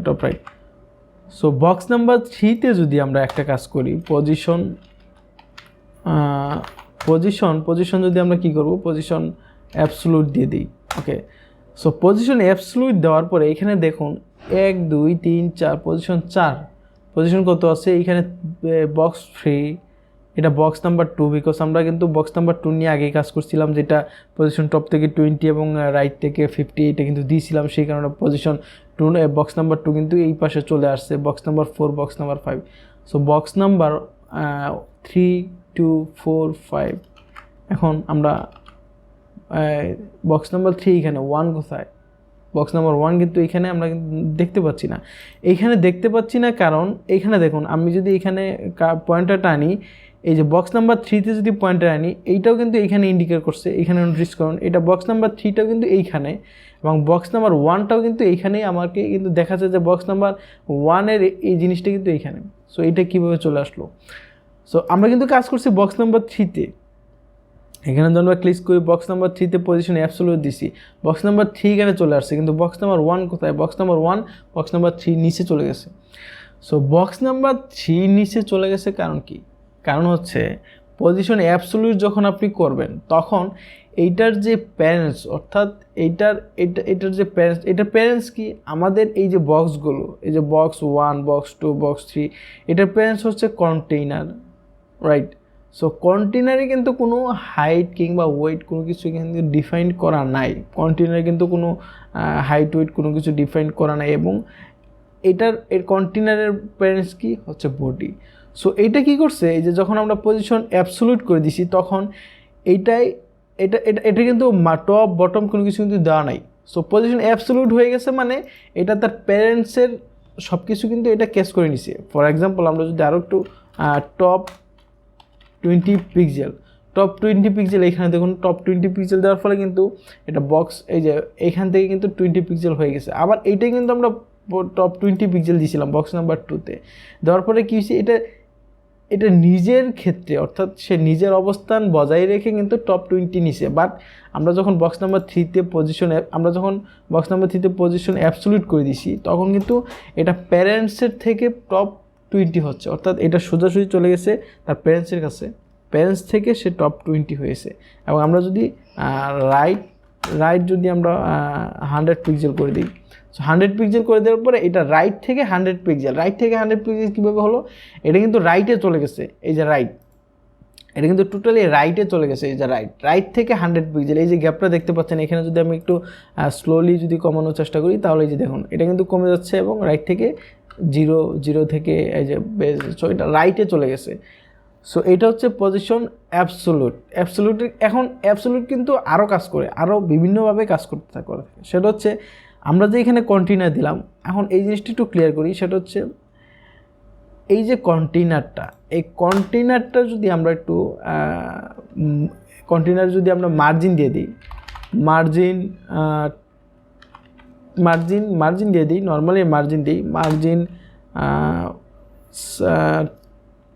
top right. So box number 3-তে যদি আমরা একটা কাজ করি, পজিশন যদি আমরা কি করব, পজিশন অ্যাবসোলিউট দিয়ে দিই। ওকে, সো পজিশন অ্যাবসোলিউট দেওয়ার পরে এখানে দেখুন 1 2 3 4, পজিশন কত আছে এখানে? বক্স 3, এটা বক্স নাম্বার 2, বিকজ আমরা কিন্তু বক্স নাম্বার 2 নিয়ে আগেই কাজ করছিলাম, যেটা পজিশন টপ থেকে 20 এবং রাইট থেকে 50 এটা কিন্তু দিয়েছিলাম, সেই কারণে পজিশন 2 বক্স নাম্বার 2 কিন্তু এই পাশে চলে আসছে, box number 4, box number 5। So box number 3, 2, 4, 5। এখন আমরা বক্স নাম্বার 3 এখানে 1 কোথায়? বক্স নাম্বার 1 কিন্তু এখানে আমরা দেখতে পাচ্ছি না। এইখানে দেখতে পাচ্ছি না কারণ এইখানে দেখুন, আমি যদি এখানে পয়েন্টারটা আনি, এই যে বক্স নাম্বার 3তে যদি পয়েন্টার আনি, এইটাও কিন্তু এইখানে ইন্ডিকেট করছে, এখানে নোটিস করুন এটা বক্স নাম্বার 3টাও কিন্তু এইখানে, এবং বক্স নাম্বার 1টাও কিন্তু এইখানেই আমাকে কিন্তু দেখাচ্ছে যে বক্স নাম্বার 1-এর এই জিনিসটা কিন্তু এইখানে। সো এটা কীভাবে চলে আসলো? সো আমরা কিন্তু কাজ করছি বক্স নাম্বার 3তে। এখানে যদি আমরা ক্লিক করি বক্স নাম্বার 3তে পজিশন অ্যাবসলিউট দিছি, বক্স নাম্বার 3 এখানে চলে আসছে, কিন্তু বক্স নাম্বার 1 কোথায়? বক্স নাম্বার 1 বক্স নাম্বার 3 নিচে চলে গেছে। সো বক্স নাম্বার 3 নিচে চলে গেছে কারণ কি? কারণ হচ্ছে পজিশন অ্যাবসলিউট যখন আপনি করবেন তখন এইটার যে প্যারেন্টস, অর্থাৎ এটার যে প্যারেন্টস, এটার প্যারেন্টস কি? আমাদের এই যে বক্সগুলো, এই যে বক্স 1, বক্স 2, বক্স 3, এটার প্যারেন্টস হচ্ছে কন্টেইনার, রাইট? সো কন্টেইনারে কিন্তু কোনো হাইট কিংবা ওয়েট কোনো কিছু কিন্তু ডিফাইন করা নাই। কন্টেইনারে কিন্তু কোনো হাইট ওয়েট কোনো কিছু ডিফাইন করা নাই, এবং এর কন্টেইনারের প্যারেন্টস কি হচ্ছে বডি। সো এইটা কি করছে, এই যে যখন আমরা পজিশন অ্যাবসলিউট করে দিছি তখন এটা কিন্তু টপ বটম কোনো কিছু কিন্তু দেওয়া নাই। সো পজিশন অ্যাবসলিউট হয়ে গেছে মানে এটা তার প্যারেন্টসের সব কিছু কিন্তু এটা ক্যাচ করে নিছে। ফর এক্সাম্পল আমরা যদি আরও একটু টপ 20 পিক্সেল, টপ 20 পিক্সেল, এখানে দেখুন টপ 20 পিক্সেল দেওয়ার ফলে কিন্তু এটা বক্স এই যে এইখান থেকে কিন্তু 20 পিক্সেল হয়ে গেছে। আবার এইটাই কিন্তু আমরা টপ 20 পিক্সেল দিয়েছিলাম বক্স নাম্বার 2তে, দেওয়ার পরে কী হয়েছে, এটা নিজের ক্ষেত্রে, অর্থাৎ সে নিজের অবস্থান বজায় রেখে কিন্তু টপ 20 নিছে। বাট আমরা যখন বক্স নাম্বার 3তে পজিশন অ্যাবসলিউট করে দিছি তখন কিন্তু এটা প্যারেন্টসের থেকে টপ 20 হচ্ছে, অর্থাৎ এটা সোজাসুজি চলে গেছে তার প্যারেন্টসের কাছে, প্যারেন্টস থেকে সে টপ 20 হয়েছে। এবং আমরা যদি রাইট যদি আমরা 100 পিক্সেল করে দিই, সো 100 পিক্সেল করে দেওয়ার পরে এটা রাইট থেকে 100 পিক্সেল, কীভাবে হলো? এটা কিন্তু রাইটে চলে গেছে, এই যে রাইট, এটা কিন্তু টোটালি রাইটে চলে গেছে, এই যে রাইট থেকে 100 পিক্সেল, এই যে গ্যাপটা দেখতে পাচ্ছেন এখানে যদি আমি একটু স্লোলি যদি কমানোর চেষ্টা করি তাহলে এই যে দেখুন এটা কিন্তু কমে যাচ্ছে, এবং রাইট থেকে 0 থেকে এই যে বেস, সো এটা রাইটে চলে গেছে। সো এটা হচ্ছে পজিশন অ্যাবসলিউট। এখন অ্যাবসলিউট কিন্তু আরও কাজ করে, আরও বিভিন্নভাবে কাজ করতে থাকে। সেটা হচ্ছে আমরা যে এখানে কন্টেইনার দিলাম, এখন এই জিনিসটা একটু ক্লিয়ার করি, সেটা হচ্ছে এই যে কন্টেইনারটা, এই কন্টেইনারটা যদি আমরা একটু যদি আমরা মার্জিন দিয়ে দিই, মার্জিন দিয়ে দিই, নর্মালি মার্জিন দিই,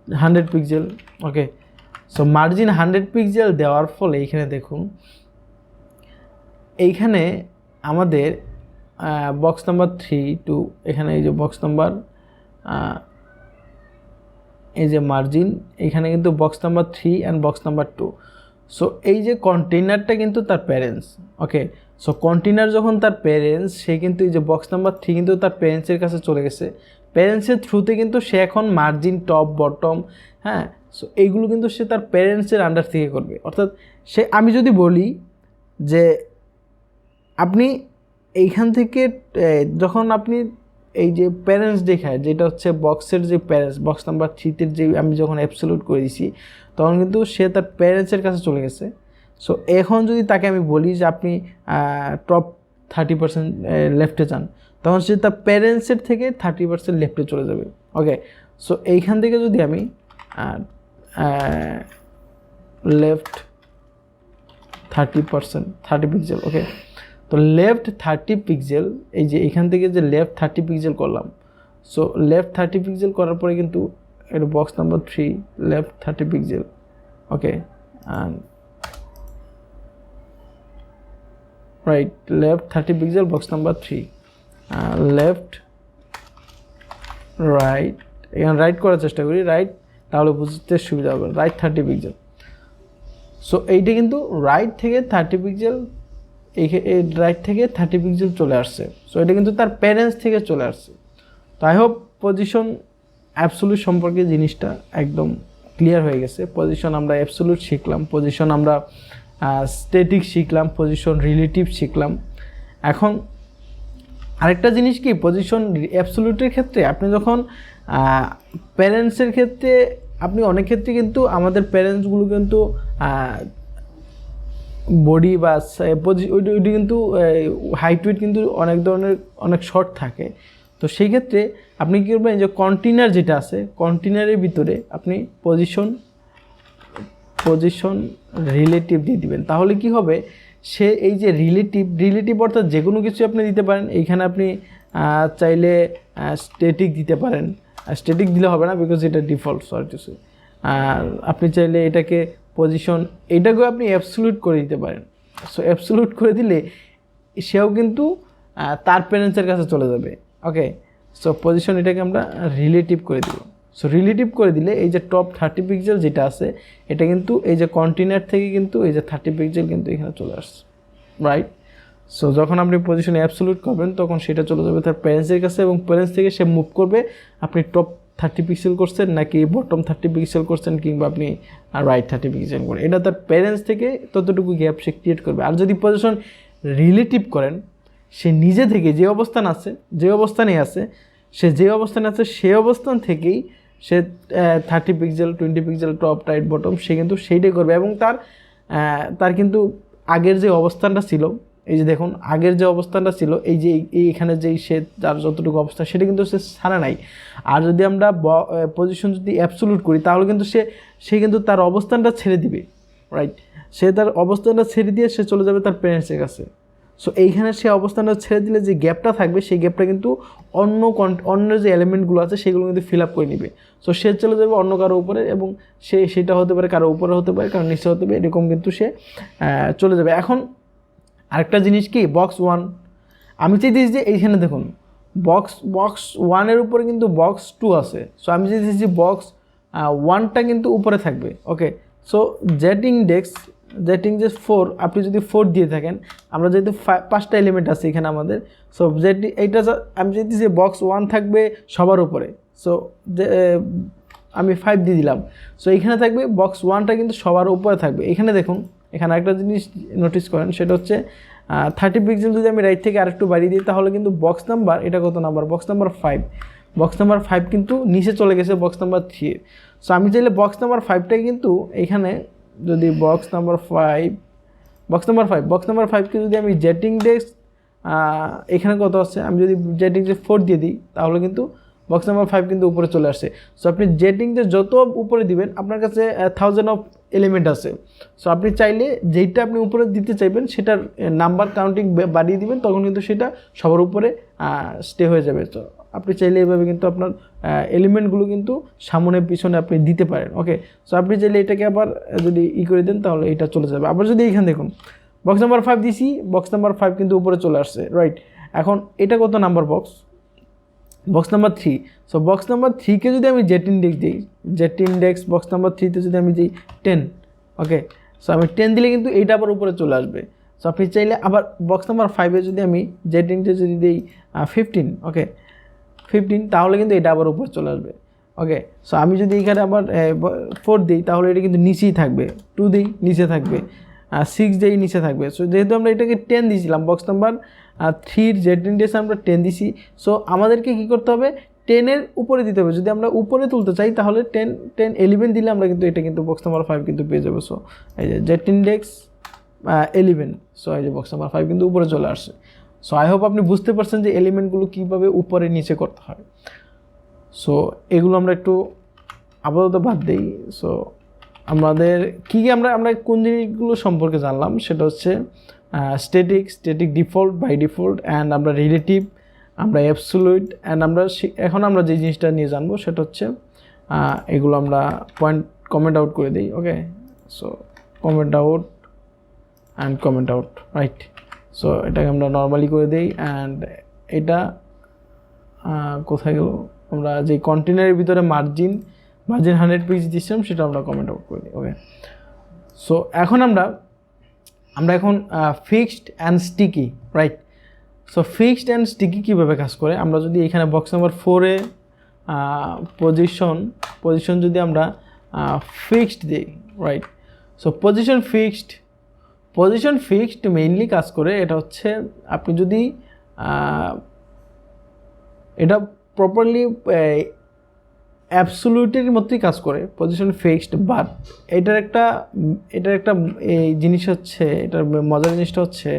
100 পিক্সেল, ওকে। সো মার্জিন 100 পিক্সেল দেওয়ার ফলে এইখানে দেখুন, এইখানে আমাদের বক্স নাম্বার 3 টু এখানে এই যে বক্স নাম্বার এই যে মার্জিন, এখানে কিন্তু box number 3 and box number 2। So এই যে কন্টেইনারটা কিন্তু তার প্যারেন্টস, ওকে। সো কন্টেইনার যখন তার প্যারেন্টস, সে কিন্তু এই যে বক্স নাম্বার 3 কিন্তু তার প্যারেন্টসের কাছে চলে গেছে, প্যারেন্টসের থ্রুতে কিন্তু সে এখন মার্জিন, টপ, বটম, হ্যাঁ, সো এইগুলো কিন্তু সে তার প্যারেন্টসের আন্ডার থেকে করবে। অর্থাৎ আমি যদি বলি যে আপনি এইখান থেকে যখন আপনি এই যে প্যারেন্টস দেখায়, যেটা হচ্ছে বক্সের যে প্যারেন্টস, বক্স নাম্বার 3তে যে আমি যখন অ্যাবসলিউট করে দিছি তখন কিন্তু সে তার প্যারেন্টসের কাছে চলে গেছে। সো এখন যদি তাকে আমি বলি যে আপনি টপ 30% লেফটে যান, তখন সে তার প্যারেন্টসের থেকে 30% লেফটে চলে যাবে, ওকে। সো এইখান থেকে যদি আমি লেফট 30 পিক্সেল, ওকে। তো লেফট 30 পিক্সেল, এই যে এখান থেকে যে লেফট 30 পিক্সেল করলাম, সো লেফট 30 পিক্সেল করার পরে কিন্তু এটা box number 3 left 30 pixel, okay, and right left 30 pixel box number 3, left right, এখানে রাইট করার চেষ্টা করি, রাইট, তাহলে বুঝতে সুবিধা হবে, রাইট 30 পিক্সেল। সো এইটা কিন্তু রাইট থেকে 30 পিক্সেল, এই রাইট থেকে 30 পিক্সেল চলে আসছে। সো এটা কিন্তু তার প্যারেন্টস থেকে চলে আসছে। তো আই হোপ পজিশন অ্যাবসলিউট সম্পর্কে জিনিসটা একদম ক্লিয়ার হয়ে গেছে। পজিশন আমরা অ্যাবসলিউট শিখলাম, পজিশন আমরা স্ট্যাটিক শিখলাম, পজিশন রিলেটিভ শিখলাম। এখন আরেকটা জিনিস কি, পজিশন অ্যাবসলিউটের ক্ষেত্রে আপনি যখন প্যারেন্টসের ক্ষেত্রে, আপনি অনেক ক্ষেত্রে কিন্তু আমাদের প্যারেন্টসগুলো কিন্তু বডি বা ওইটি কিন্তু হাইট ওয়েট কিন্তু অনেক ধরনের অনেক শর্ট থাকে। তো সেই ক্ষেত্রে আপনি কী করবেন, যে কন্টেনার যেটা আছে কন্টেনারের ভিতরে আপনি পজিশন রিলেটিভ দিয়ে দিবেন। তাহলে কি হবে, সে এই যে রিলেটিভ অর্থাৎ যে কোনো কিছু আপনি দিতে পারেন। এইখানে আপনি চাইলে স্ট্যাটিক দিতে পারেন, স্ট্যাটিক দিলে হবে না বিকজ এটা ডিফল্ট কিছু। আর আপনি চাইলে এটাকে পজিশন, এটাকেও আপনি অ্যাবসলিউট করে দিতে পারেন। সো অ্যাবসলিউট করে দিলে সেও কিন্তু তার প্যারেন্টসের কাছে চলে যাবে। ওকে, সো পজিশন এটাকে আমরা রিলেটিভ করে দিব। সো রিলেটিভ করে দিলে এই যে টপ 30 পিক্সেল যেটা আছে, এটা কিন্তু এই যে কন্টেনার থেকে কিন্তু এই যে 30 পিক্সেল কিন্তু এখানে চলে আসছে, রাইট। সো যখন আপনি পজিশনে অ্যাবসলিউট করবেন তখন সেটা চলে যাবে তার প্যারেন্টসের কাছে, এবং প্যারেন্টস থেকে সে মুভ করবে আপনি টপ 30 পিক্সেল করছেন নাকি বটম 30 পিক্সেল করছেন, কিংবা আপনি রাইট 30 পিক্সেল করেন। এটা তার প্যারেন্টস থেকে ততটুকু গ্যাপ সে ক্রিয়েট করবে। আর যদি পজিশন রিলেটিভ করেন, সে নিজে থেকে যে অবস্থানে আছে সে যে অবস্থানে আছে সেই অবস্থান থেকেই সে 30 pixel 20 pixel top right bottom সে কিন্তু সেইটাই করবে। এবং তার কিন্তু আগের যে অবস্থানটা ছিল, এই যে দেখুন আগের যে অবস্থানটা ছিল, এই যে এইখানে যেই সে যার যতটুকু অবস্থা সেটা কিন্তু সে ছাড়া নাই। আর যদি আমরা পজিশন যদি অ্যাবসলিউট করি তাহলে কিন্তু সে কিন্তু তার অবস্থানটা ছেড়ে দিবে, রাইট। সে তার অবস্থানটা ছেড়ে দিয়ে সে চলে যাবে তার প্যারেন্টসের কাছে। সো এইখানে সে অবস্থানটা ছেড়ে দিলে যে গ্যাপটা থাকবে সেই গ্যাপটা কিন্তু অন্য যে এলিমেন্টগুলো আছে সেগুলো কিন্তু ফিল আপ করে নিবে। সো সে চলে যাবে অন্য কারো উপরে, এবং সেটা হতে পারে কারো উপরে, হতে পারে কারো নিচে হতে পারে, এরকম কিন্তু সে চলে যাবে। এখন আরেকটা জিনিস কি, বক্স 1 আমি চাইতেছি যে এইখানে দেখুন বক্স 1-এর উপরে কিন্তু বক্স 2 আছে। সো আমি চাইতেছি যে বক্স 1টা কিন্তু উপরে থাকবে। ওকে, সো জেড ইন্ডেক্স 4, আপনি যদি 4 দিয়ে থাকেন, আমরা যেহেতু 5টা এলিমেন্ট আছে এখানে আমাদের, সো এইটা আমি চাইতেছি যে বক্স 1 থাকবে সবার উপরে। সো আমি 5 দিয়ে দিলাম। সো এখানে থাকবে বক্স 1টা কিন্তু সবার উপরে থাকবে। এখানে দেখুন, এখানে একটা জিনিস নোটিস করেন, সেটা হচ্ছে 30 পিক্সেল যদি আমি রাইট থেকে আরেকটু বাড়িয়ে দিই তাহলে কিন্তু বক্স নাম্বার, এটা কত নাম্বার, বক্স নাম্বার 5 কিন্তু নিচে চলে গেছে বক্স নাম্বার 3। সো আমি চাইলে বক্স নাম্বার 5টাই কিন্তু এইখানে যদি বক্স নাম্বার 5কে যদি আমি জেড ইন্ডেক্স এখানে কত আছে, আমি যদি জেড ইন্ডেক্স 4 দিয়ে দিই তাহলে কিন্তু বক্স নাম্বার 5 কিন্তু উপরে চলে আসছে। সো আপনি জেড ইন্ডেক্স যত উপরে দিবেন, আপনার কাছে 1000 অফ এলিমেন্ট আছে। সো আপনি চাইলে যেইটা আপনি উপরে দিতে চাইবেন সেটার নাম্বার কাউন্টিং বাড়িয়ে দিবেন, তখন কিন্তু সেটা সবার উপরে স্টে হয়ে যাবে। তো আপনি চাইলে এইভাবে কিন্তু আপনার এলিমেন্টগুলো কিন্তু সামনে পিছনে আপনি দিতে পারেন। ওকে, সো আপনি চাইলে এটাকে আবার যদি করে দেন তাহলে এটা চলে যাবে। আবার যদি এইখানে দেখুন বক্স নাম্বার 5 দিছি, বক্স নাম্বার 5 কিন্তু উপরে চলে আসছে, রাইট। এখন এটা কত number box number 3। So box number 3কে যদি আমি জেড ইন্ডেক্স বক্স নাম্বার 3তে যদি আমি দিই 10, ওকে, সো আমি 10 দিলে কিন্তু এইটা আবার উপরে চলে আসবে। সো আপনি চাইলে আবার বক্স নাম্বার 5-এ যদি আমি জেড ইন্ডেক্স যদি দিই 15, ওকে 15, তাহলে কিন্তু এটা আবার উপরে চলে আসবে। ওকে, সো আমি যদি এখানে আবার 4 দিই তাহলে এটা কিন্তু নিচেই থাকবে, 2 দিই নিচে থাকবে, 6 দিই নিচে থাকবে। সো যেহেতু আমরা এটাকে 10 দিয়েছিলাম, বক্স নাম্বার 3-র জেড ইন্ডেক্সে আমরা 10 দিছি। সো আমাদেরকে কী করতে হবে, 10-এর উপরে দিতে হবে। যদি আমরা উপরে তুলতে চাই তাহলে 11 দিলে আমরা কিন্তু এটা কিন্তু বক্স নাম্বার 5 কিন্তু পেয়ে যাবো। সো এই যে জেড ইন্ডেক্স 11, সো এই যে বক্স নাম্বার 5 কিন্তু উপরে চলে আসছে। সো আই হোপ আপনি বুঝতে পারছেন যে এলিমেন্টগুলো কীভাবে উপরে নিচে করতে হয়। সো এগুলো আমরা একটু আপাতত বাদ দিই। সো আমাদের আমরা কোন জিনিসগুলো সম্পর্কে জানলাম, সেটা হচ্ছে static default, by default, and আমরা রিলেটিভ, আমরা অ্যাবসলিউট, অ্যান্ড এখন আমরা যে জিনিসটা নিয়ে জানবো সেটা হচ্ছে এগুলো আমরা কমেন্ট আউট করে দিই। Okay, so comment out, right. So এটাকে আমরা নর্মালি করে দিই, অ্যান্ড এটা কোথায় গেল, আমরা যে কন্টেনারের ভিতরে মার্জিন 100 পিক্স দিচ্ছিলাম সেটা আমরা কমেন্ট আউট করে দিই। ওকে, সো এখন আমরা এখন fixed and sticky, right. So fixed and sticky কীভাবে কাজ করে, আমরা যদি এখানে বক্স নাম্বার 4-এ পজিশন যদি আমরা ফিক্সড দিই, right. So position fixed mainly কাজ করে, এটা হচ্ছে আপনি যদি এটা প্রপারলি অ্যাবসোলিউটের মতোই কাজ করে, পজিশন ফিক্সড। বাট এটার একটা এই জিনিস হচ্ছে, এটার মজার জিনিসটা হচ্ছে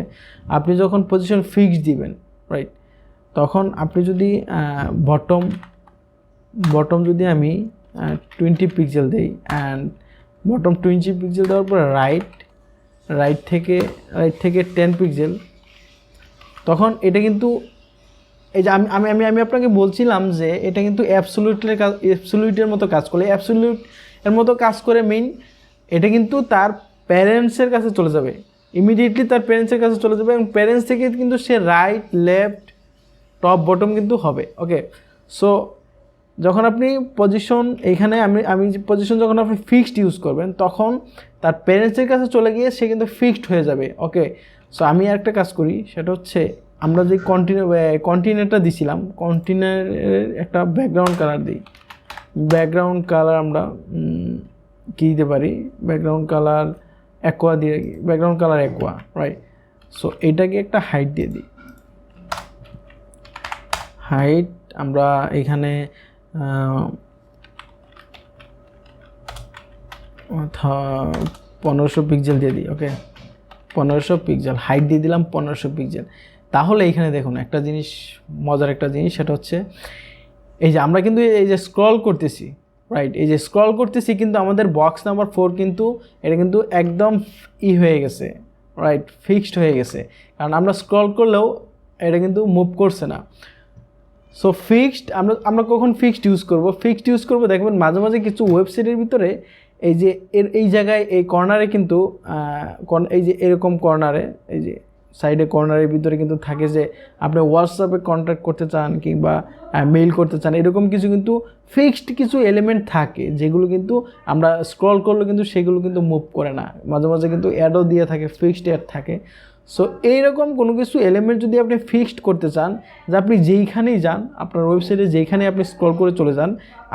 আপনি যখন পজিশন ফিক্সড দিবেন, রাইট, তখন আপনি যদি বটম যদি আমি 20 পিক্সেল দিই, অ্যান্ড বটম 20 পিক্সেল দেওয়ার পরে রাইট থেকে 10 পিক্সেল, তখন এটা কিন্তু এই যে আমি আমি আমি আপনাকে বলছিলাম যে এটা কিন্তু অ্যাবসোলিউটের মতো কাজ করে। অ্যাবসোলিউটের মতো কাজ করে এটা কিন্তু তার প্যারেন্টসের কাছে চলে যাবে, ইমিডিয়েটলি তার প্যারেন্টসের কাছে চলে যাবে, এবং প্যারেন্টস থেকে কিন্তু সে রাইট, লেফট, টপ, বটম কিন্তু হবে। ওকে, সো যখন আপনি পজিশন এইখানে আমি পজিশন যখন আপনি ফিক্সড ইউজ করবেন, তখন তার প্যারেন্টসের কাছে চলে গিয়ে সে কিন্তু ফিক্সড হয়ে যাবে। ওকে, সো আমি একটা কাজ করি, সেটা হচ্ছে আমরা যে কন্টিনিউটা দিছিলাম, কন্টিনিউয়ের একটা ব্যাকগ্রাউন্ড কালার দিই। ব্যাকগ্রাউন্ড কালার আমরা কী দিতে পারি, ব্যাকগ্রাউন্ড কালার অ্যাকোয়া দিয়ে, background colour aqua, right. So এটাকে একটা হাইট দিয়ে দিই। হাইট আমরা এখানে 1500 পিক্সেল দিয়ে দিই। ওকে, 1500 পিক্সেল হাইট দিয়ে দিলাম, 1500 পিক্সেল। তাহলে এখানে দেখুন একটা জিনিস, মজার একটা জিনিস, সেটা হচ্ছে এই যে আমরা কিন্তু এই যে স্ক্রল করতেছি, রাইট, এই যে স্ক্রল করতেছি, কিন্তু আমাদের বক্স নাম্বার 4 কিন্তু এটা কিন্তু একদম হয়ে গেছে, রাইট, ফিক্সড হয়ে গেছে, কারণ আমরা স্ক্রল করলেও এটা কিন্তু মুভ করছে না। সো ফিক্সড আমরা কখন ফিক্সড ইউজ করব, দেখবেন মাঝে মাঝে কিছু ওয়েবসাইটের ভিতরে এই যে এই জায়গায় এই কর্নারে কিন্তু এই যে এরকম কর্নারে, এই যে সাইডে কর্নারের ভিতরে কিন্তু থাকে যে আপনি হোয়াটসঅ্যাপে কন্ট্যাক্ট করতে চান কিংবা মেইল করতে চান, এরকম কিছু কিন্তু ফিক্সড কিছু এলিমেন্ট থাকে যেগুলো কিন্তু আমরা স্ক্রল করলে কিন্তু সেগুলো কিন্তু মুভ করে না। মাঝে মাঝে কিন্তু অ্যাডও দিয়ে থাকে, ফিক্সড অ্যাড থাকে। সো এইরকম কোনো কিছু এলিমেন্ট যদি আপনি ফিক্সড করতে চান, যে আপনি যেইখানেই যান, আপনার ওয়েবসাইটে যেইখানে আপনি স্ক্রল করে চলে যান,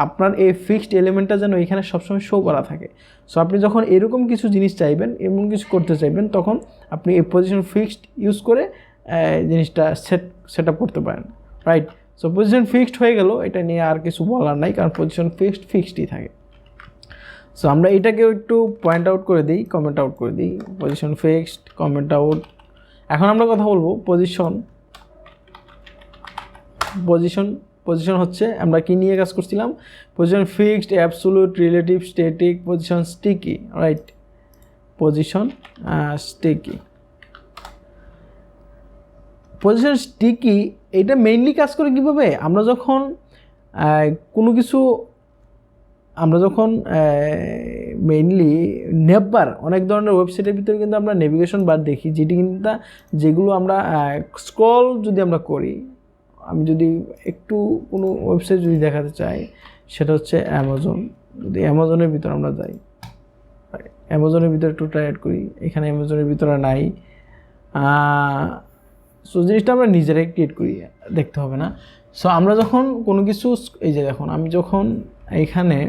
আপনার এই ফিক্সড এলিমেন্টটা যেন এখানে সবসময় শো করা থাকে। সো আপনি যখন এরকম কিছু জিনিস চাইবেন, এমন কিছু করতে চাইবেন, তখন আপনি এই পজিশন ফিক্সড ইউজ করে জিনিসটা সেট আপ করতে পারেন, রাইট। সো পজিশন ফিক্সড হয়ে গেল, এটা নিয়ে আর কিছু বলার নাই, কারণ পজিশন ফিক্সডই থাকে। সো আমরা এটাকেও একটু পয়েন্ট আউট করে দিই, কমেন্ট আউট করে দিই, পজিশন ফিক্সড, কমেন্ট আউট। এখন আমরা কথা বলবো পজিশন হচ্ছে আমরা কি নিয়ে কাজ করছিলাম, position fixed, absolute, relative, static, position sticky, right, position sticky. Position sticky এটা মেইনলি কাজ করে কীভাবে, আমরা যখন মেইনলি নেভবার, অনেক ধরনের ওয়েবসাইটের ভিতরে কিন্তু আমরা নেভিগেশন বার দেখি, যেগুলো আমরা স্ক্রল যদি আমরা করি, আমি যদি একটু কোনো ওয়েবসাইট যদি দেখাতে চাই, সেটা হচ্ছে অ্যামাজন। যদি অ্যামাজনের ভিতরে আমরা যাই, অ্যামাজনের ভিতরে একটু ট্রাই অ্যাড করি, এখানে অ্যামাজনের ভিতরে নাই। সো জিনিসটা আমরা নিজেরাই ক্রিয়েট করি, দেখতে হবে না। সো আমরা যখন কোনো কিছু, এই যে দেখুন আমি যখন এইখানে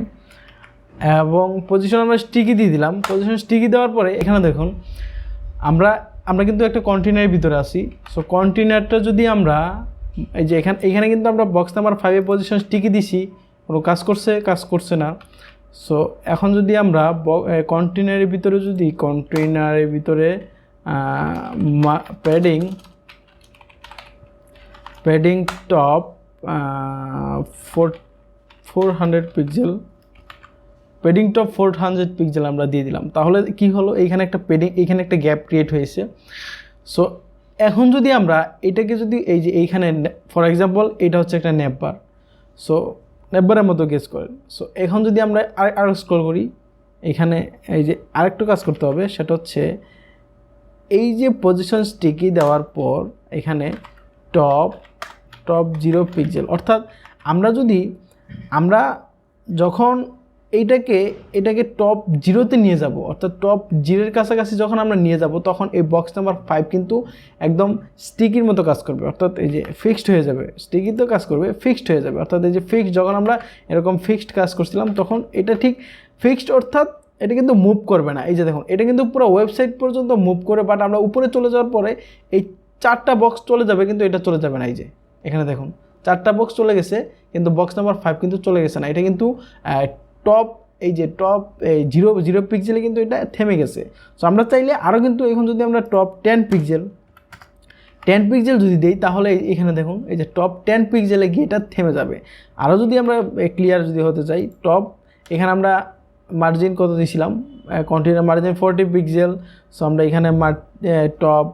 এবং পজিশন আমরা স্টিকি দিয়ে দিলাম, পজিশন স্টিকি দেওয়ার পরে এখানে দেখুন আমরা কিন্তু একটা কন্টেনারের ভিতরে আসি। সো কন্টেনারটা যদি আমরা এই যে এখানে কিন্তু আমরা বক্স নাম্বার 5 পজিশন স্টিকি দিছি, কোনো কাজ করছে না। সো এখন যদি আমরা কন্টেনারের ভিতরে padding top 400 pixel, padding top 400 pixel আমরা দিয়ে দিলাম, তাহলে কি হলো, এইখানে একটা গ্যাপ ক্রিয়েট হয়েছে। সো এখন যদি আমরা এটাকে যদি এই যে এইখানে, ফর এক্সাম্পল এটা হচ্ছে একটা নেভবার, সো নেভবারের মতো গেস করেন। সো এখন যদি আমরা আর স্ক্রল করি, এখানে এই যে আরেকটু কাজ করতে হবে, সেটা হচ্ছে এই যে পজিশন স্টিকি দেওয়ার পর এখানে টপ 0 পিক্সেল, অর্থাৎ আমরা যখন এটাকে টপ 0-তে নিয়ে যাব, অর্থাৎ টপ 0-এর কাছাকাছি যখন আমরা নিয়ে যাব, তখন এই বক্স নাম্বার 5 কিন্তু একদম স্টিকির মতো কাজ করবে, অর্থাৎ এই যে ফিক্সড হয়ে যাবে। স্টিকি তো কাজ করবে, ফিক্সড হয়ে যাবে, অর্থাৎ এই যে ফিক্সড, যখন আমরা এরকম ফিক্সড কাজ করছিলাম, তখন এটা ঠিক ফিক্সড, অর্থাৎ এটা কিন্তু মুভ করবে না। এই যে দেখুন, এটা কিন্তু পুরো ওয়েবসাইট পর্যন্ত মুভ করে, বাট আমরা উপরে চলে যাওয়ার পরে এই 4টা বক্স চলে যাবে, কিন্তু এটা চলে যাবে না। এই যে এখানে দেখুন, 4টা বক্স চলে গেছে, কিন্তু বক্স নাম্বার 5 কিন্তু চলে গেছে না। এটা কিন্তু টপ এই যে টপ 0 পিক্সেলে কিন্তু এটা থেমে গেছে। সো আমরা চাইলে আরও কিন্তু এখন যদি আমরা টপ 10 পিক্সেল যদি দেই, তাহলে এখানে দেখুন এই যে টপ 10 পিক্সেলে গিয়ে এটা থেমে যাবে। আরও যদি আমরা ক্লিয়ার যদি হতে চাই, টপ এখানে আমরা মার্জিন কত দিয়েছিলাম, কন্টিনিউয়াস মার্জিন 40 পিক্সেল। সো আমরা এখানে টপ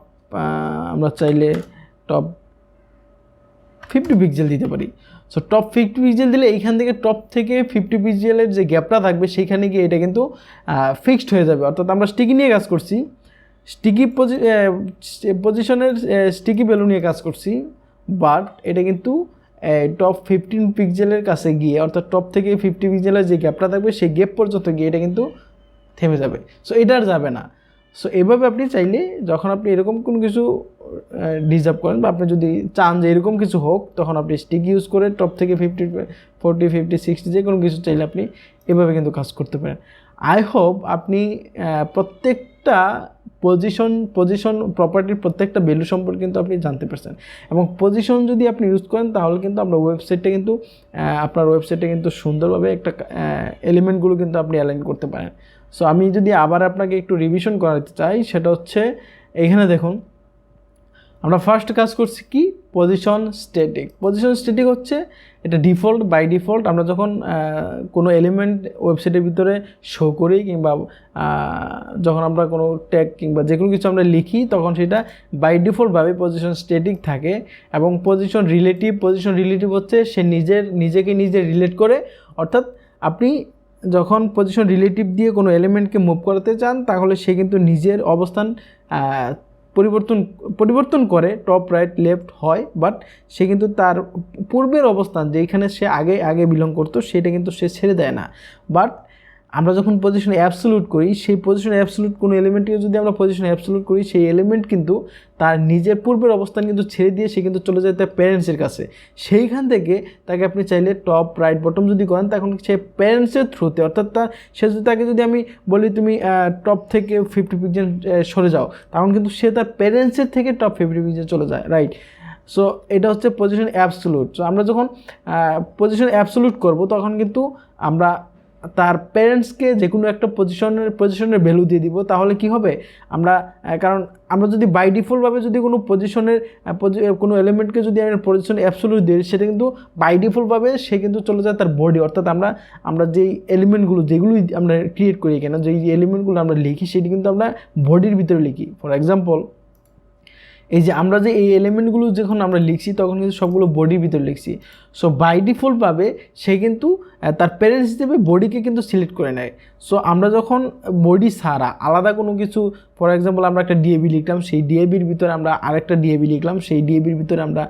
আমরা চাইলে টপ 50 পিক্সেল দিতে পারি। সো টপ 50 পিক্সেল দিলে এইখান থেকে টপ থেকে 50 পিক্সেলের যে গ্যাপটা থাকবে সেইখানে গিয়ে এটা কিন্তু ফিক্সড হয়ে যাবে। অর্থাৎ আমরা স্টিকি নিয়ে কাজ করছি, স্টিকি পজিশনের স্টিকি ভ্যালু নিয়ে কাজ করছি, বাট এটা কিন্তু টপ 15 পিক্সেলের কাছে গিয়ে, অর্থাৎ টপ থেকে 50 পিক্সেলের যে গ্যাপটা থাকবে সেই গ্যাপ পর্যন্ত গিয়ে এটা কিন্তু থেমে যাবে। সো এটা আর যাবে না। সো এভাবে আপনি চাইলে যখন আপনি এরকম কোনো কিছু ডিজার্ভ করেন বা আপনি যদি চান যে এরকম কিছু হোক, তখন আপনি স্টিক ইউজ করে টপ থেকে 50, 40, 50, 60 যে কোনো কিছু চাইলে আপনি এভাবে কিন্তু কাজ করতে পারেন। আই হোপ আপনি প্রত্যেকটা পজিশন প্রপার্টির প্রত্যেকটা ভ্যালু সম্পর্কে কিন্তু আপনি জানতে পারছেন। এবং পজিশন যদি আপনি ইউজ করেন তাহলে কিন্তু আপনার ওয়েবসাইটে কিন্তু সুন্দরভাবে একটা এলিমেন্টগুলো কিন্তু আপনি অ্যালাইন করতে পারেন। সো আমি যদি আবার আপনাকে একটু রিভিশন করাতে চাই, সেটা হচ্ছে এইখানে দেখুন আমরা ফার্স্ট কাজ করছি কি, পজিশন স্ট্যাটিক হচ্ছে এটা ডিফল্ট, বাই ডিফল্ট আমরা যখন কোনো এলিমেন্ট ওয়েবসাইটের ভিতরে শো করি কিংবা যখন আমরা কোনো ট্যাগ কিংবা যে কোনো কিছু আমরা লিখি, তখন সেটা বাই ডিফল্টভাবে পজিশন স্ট্যাটিক থাকে। এবং পজিশন রিলেটিভ হচ্ছে সে নিজেকে রিলেট করে। অর্থাৎ আপনি যখন পজিশন রিলেটিভ দিয়ে কোনো এলিমেন্টকে মুভ করাতে চান, তাহলে সে কিন্তু নিজের অবস্থান পরিবর্তন করে, টপ রাইট লেফট হয়, বাট সে কিন্তু তার পূর্বের অবস্থান যেখানে সে আগে বিলং করতো সেটা কিন্তু সে ছেড়ে দেয় না। বাট আমরা যখন পজিশনে অ্যাবসলিউট করি, সেই পজিশনে অ্যাবসলিউট কোনো এলিমেন্টকে যদি আমরা পজিশনে অ্যাবসলিউট করি, সেই এলিমেন্ট কিন্তু তার নিজের পূর্বের অবস্থান কিন্তু ছেড়ে দিয়ে সে কিন্তু চলে যায় তার প্যারেন্টসের কাছে। সেইখান থেকে তাকে আপনি চাইলে টপ রাইট বটম যদি করেন, তখন সে প্যারেন্টসের থ্রুতে, অর্থাৎ তাকে যদি আমি বলি তুমি টপ থেকে 50 পিক্সেল সরে যাও, তখন কিন্তু সে তার প্যারেন্টসের থেকে টপ 50 পিক্সেল চলে যায়, রাইট। সো এটা হচ্ছে পজিশন অ্যাবসলিউট। সো আমরা যখন পজিশন অ্যাবসলিউট করব, তখন কিন্তু আমরা তার প্যারেন্টসকে যে কোনো একটা পজিশনের ভ্যালু দিয়ে দিব। তাহলে কি হবে, কারণ আমরা যদি বাই ডিফল্টভাবে যদি কোনো কোনো এলিমেন্টকে যদি আমরা পজিশন অ্যাবসলিউট দিই, সেটা কিন্তু বাই ডিফল্টভাবে সে কিন্তু চলে যায় তার বডি। অর্থাৎ আমরা যেই এলিমেন্টগুলো যেগুলোই আমরা ক্রিয়েট করি কেন, যেই এলিমেন্টগুলো আমরা লিখি, সেটি কিন্তু আমরা বডির ভিতরে লিখি। ফর এক্সাম্পল, এই যে আমরা যে এই এলিমেন্টগুলো যখন আমরা লিখছি, তখন কিন্তু সবগুলো বডির ভিতরে লিখছি। সো বাই ডিফল্টভাবে সে কিন্তু তার প্যারেন্টস হিসেবে বডিকে কিন্তু সিলেক্ট করে নেয়। সো আমরা যখন বডি ছাড়া আলাদা কোনো কিছু, ফর এক্সাম্পল আমরা একটা ডিএবি লিখলাম, সেই ডিএবির ভিতরে আমরা আরেকটা ডিএবি লিখলাম, সেই ডিএবির ভিতরে আমরা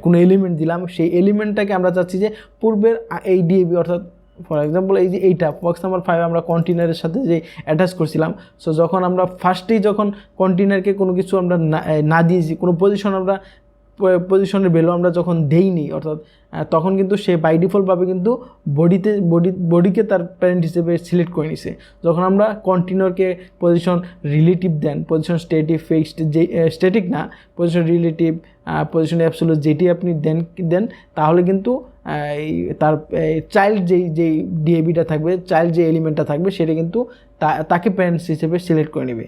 কোনো এলিমেন্ট দিলাম, সেই এলিমেন্টটাকে আমরা চাচ্ছি যে পূর্বের এই ডিএবি, অর্থাৎ ফর এক্সাম্পল এই যে এইটা বক্স নাম্বার 5 আমরা কন্টেনারের সাথে যে অ্যাটাচ করছিলাম। সো যখন আমরা ফার্স্টেই যখন কন্টেনারকে কোনো কিছু আমরা না দিয়েছি, কোনো পজিশনের ভ্যালু আমরা যখন দেইনি, অর্থাৎ তখন কিন্তু সে বাই ডিফল্টভাবে কিন্তু বডিকে তার প্যারেন্ট হিসেবে সিলেক্ট করে নিছে। যখন আমরা কন্টিনিউরকে পজিশন রিলেটিভ দেন, পজিশন ফিক্সড যে স্ট্যাটিক না, পজিশন রিলেটিভ, পজিশন অ্যাবসলিউট যেটি আপনি দেন, তাহলে কিন্তু তার চাইল্ড যেই ডিএবিটা থাকবে, চাইল্ড যে এলিমেন্টটা থাকবে, সেটা কিন্তু তাকে প্যারেন্টস হিসেবে সিলেক্ট করে নেবে।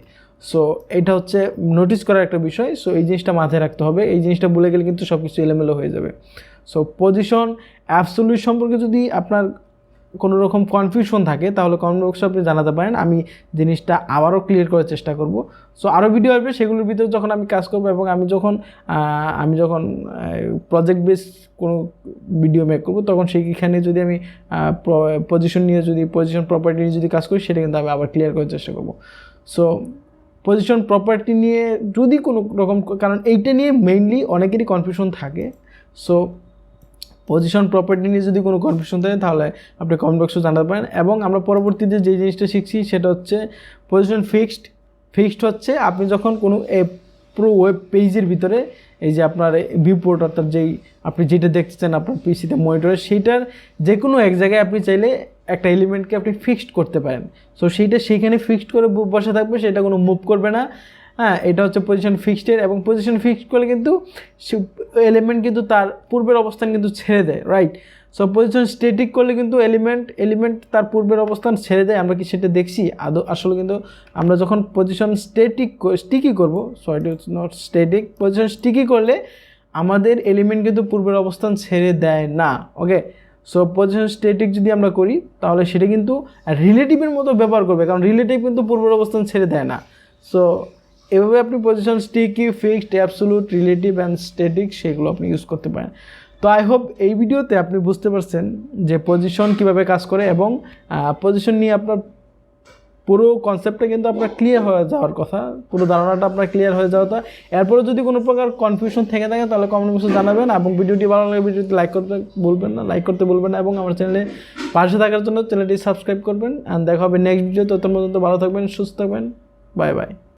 সো এটা হচ্ছে নোটিস করার একটা বিষয়। সো এই জিনিসটা মাথায় রাখতে হবে, এই জিনিসটা ভুলে গেলে কিন্তু সব কিছু এলোমেলো হয়ে যাবে। সো পজিশন অ্যাবসলিউট সম্পর্কে যদি আপনার কোনো রকম কনফিউশন থাকে, তাহলে কমেন্ট বক্সে আপনি জানাতে পারেন, আমি জিনিসটা আবারও ক্লিয়ার করার চেষ্টা করব। সো আরও ভিডিও আসবে, সেগুলোর ভিতরে যখন আমি কাজ করবো এবং আমি যখন প্রজেক্ট বেস কোনো ভিডিও মেক করবো, তখন সেইখানে যদি আমি পজিশন প্রপার্টি নিয়ে যদি কাজ করি, সেটা কিন্তু আমি আবার ক্লিয়ার করার চেষ্টা করব। সো পজিশন প্রপার্টি নিয়ে যদি কোনো রকম, কারণ এইটা নিয়ে মেইনলি অনেকেরই কনফিউশন থাকে। সো পজিশন প্রপার্টি নিয়ে যদি কোনো কনফিউশন থাকে, তাহলে আপনি কমেন্ট বক্সে জানাতে পারেন। এবং আমরা পরবর্তীতে যে জিনিসটা শিখছি, সেটা হচ্ছে পজিশন ফিক্সড হচ্ছে আপনি যখন কোনো পুরো ওয়েব পেজের ভিতরে এই যে আপনার ভিউপোর্ট, অর্থাৎ আপনি যেটা দেখছেন আপনার পিসিতে মনিটরে, সেইটার যে কোনো এক জায়গায় আপনি চাইলে একটা এলিমেন্টকে আপনি ফিক্সড করতে পারেন। সো সেইখানে ফিক্সড করে বসে থাকবে, সেটা কোনো মুভ করবে না। হ্যাঁ, এটা হচ্ছে পজিশন ফিক্সডের, এবং পজিশন ফিক্সড করলে কিন্তু এলিমেন্ট কিন্তু তার পূর্বের অবস্থান কিন্তু ছেড়ে দেয়, রাইট। সো পজিশন স্ট্যাটিক করলে কিন্তু এলিমেন্ট তার পূর্বের অবস্থান ছেড়ে দেয়। আমরা কি সেটা দেখছি আসলে কিন্তু আমরা যখন পজিশন স্টিকি করব, sorry it's not static, position sticky করলে আমাদের এলিমেন্ট কিন্তু পূর্বের অবস্থান ছেড়ে দেয় না, ওকে। সো পজিশন স্ট্যাটিক যদি আমরা করি তাহলে সেটা কিন্তু রিলেটিভের মতো ব্যবহার করবে, কারণ রিলেটিভ কিন্তু পূর্বের অবস্থান ছেড়ে দেয় না। সো এভাবে আপনি position sticky, fixed, absolute, relative and static সেগুলো আপনি ইউজ করতে পারেন। তো আই হোপ এই ভিডিওতে আপনি বুঝতে পারছেন যে পজিশন কিভাবে কাজ করে, এবং পজিশন নিয়ে আপনার পুরো কনসেপ্টটা কিন্তু আপনার ক্লিয়ার হয়ে যাওয়ার কথা, পুরো ধারণাটা আপনার ক্লিয়ার হয়ে যাওয়া কথা। এরপরে যদি কোনো প্রকার কনফিউশন থেকে থাকে তাহলে কমেন্ট বক্সে জানাবেন, এবং ভিডিওটি ভালো লাগলে ভিডিওটি লাইক করতে ভুলবেন না, এবং আমার চ্যানেলে পাশে থাকার জন্য চ্যানেলটি সাবস্ক্রাইব করবেন। অ্যান্ড দেখা হবে নেক্সট ভিডিও। ততক্ষণ পর্যন্ত ভালো থাকবেন, সুস্থ থাকবেন, বাই বাই।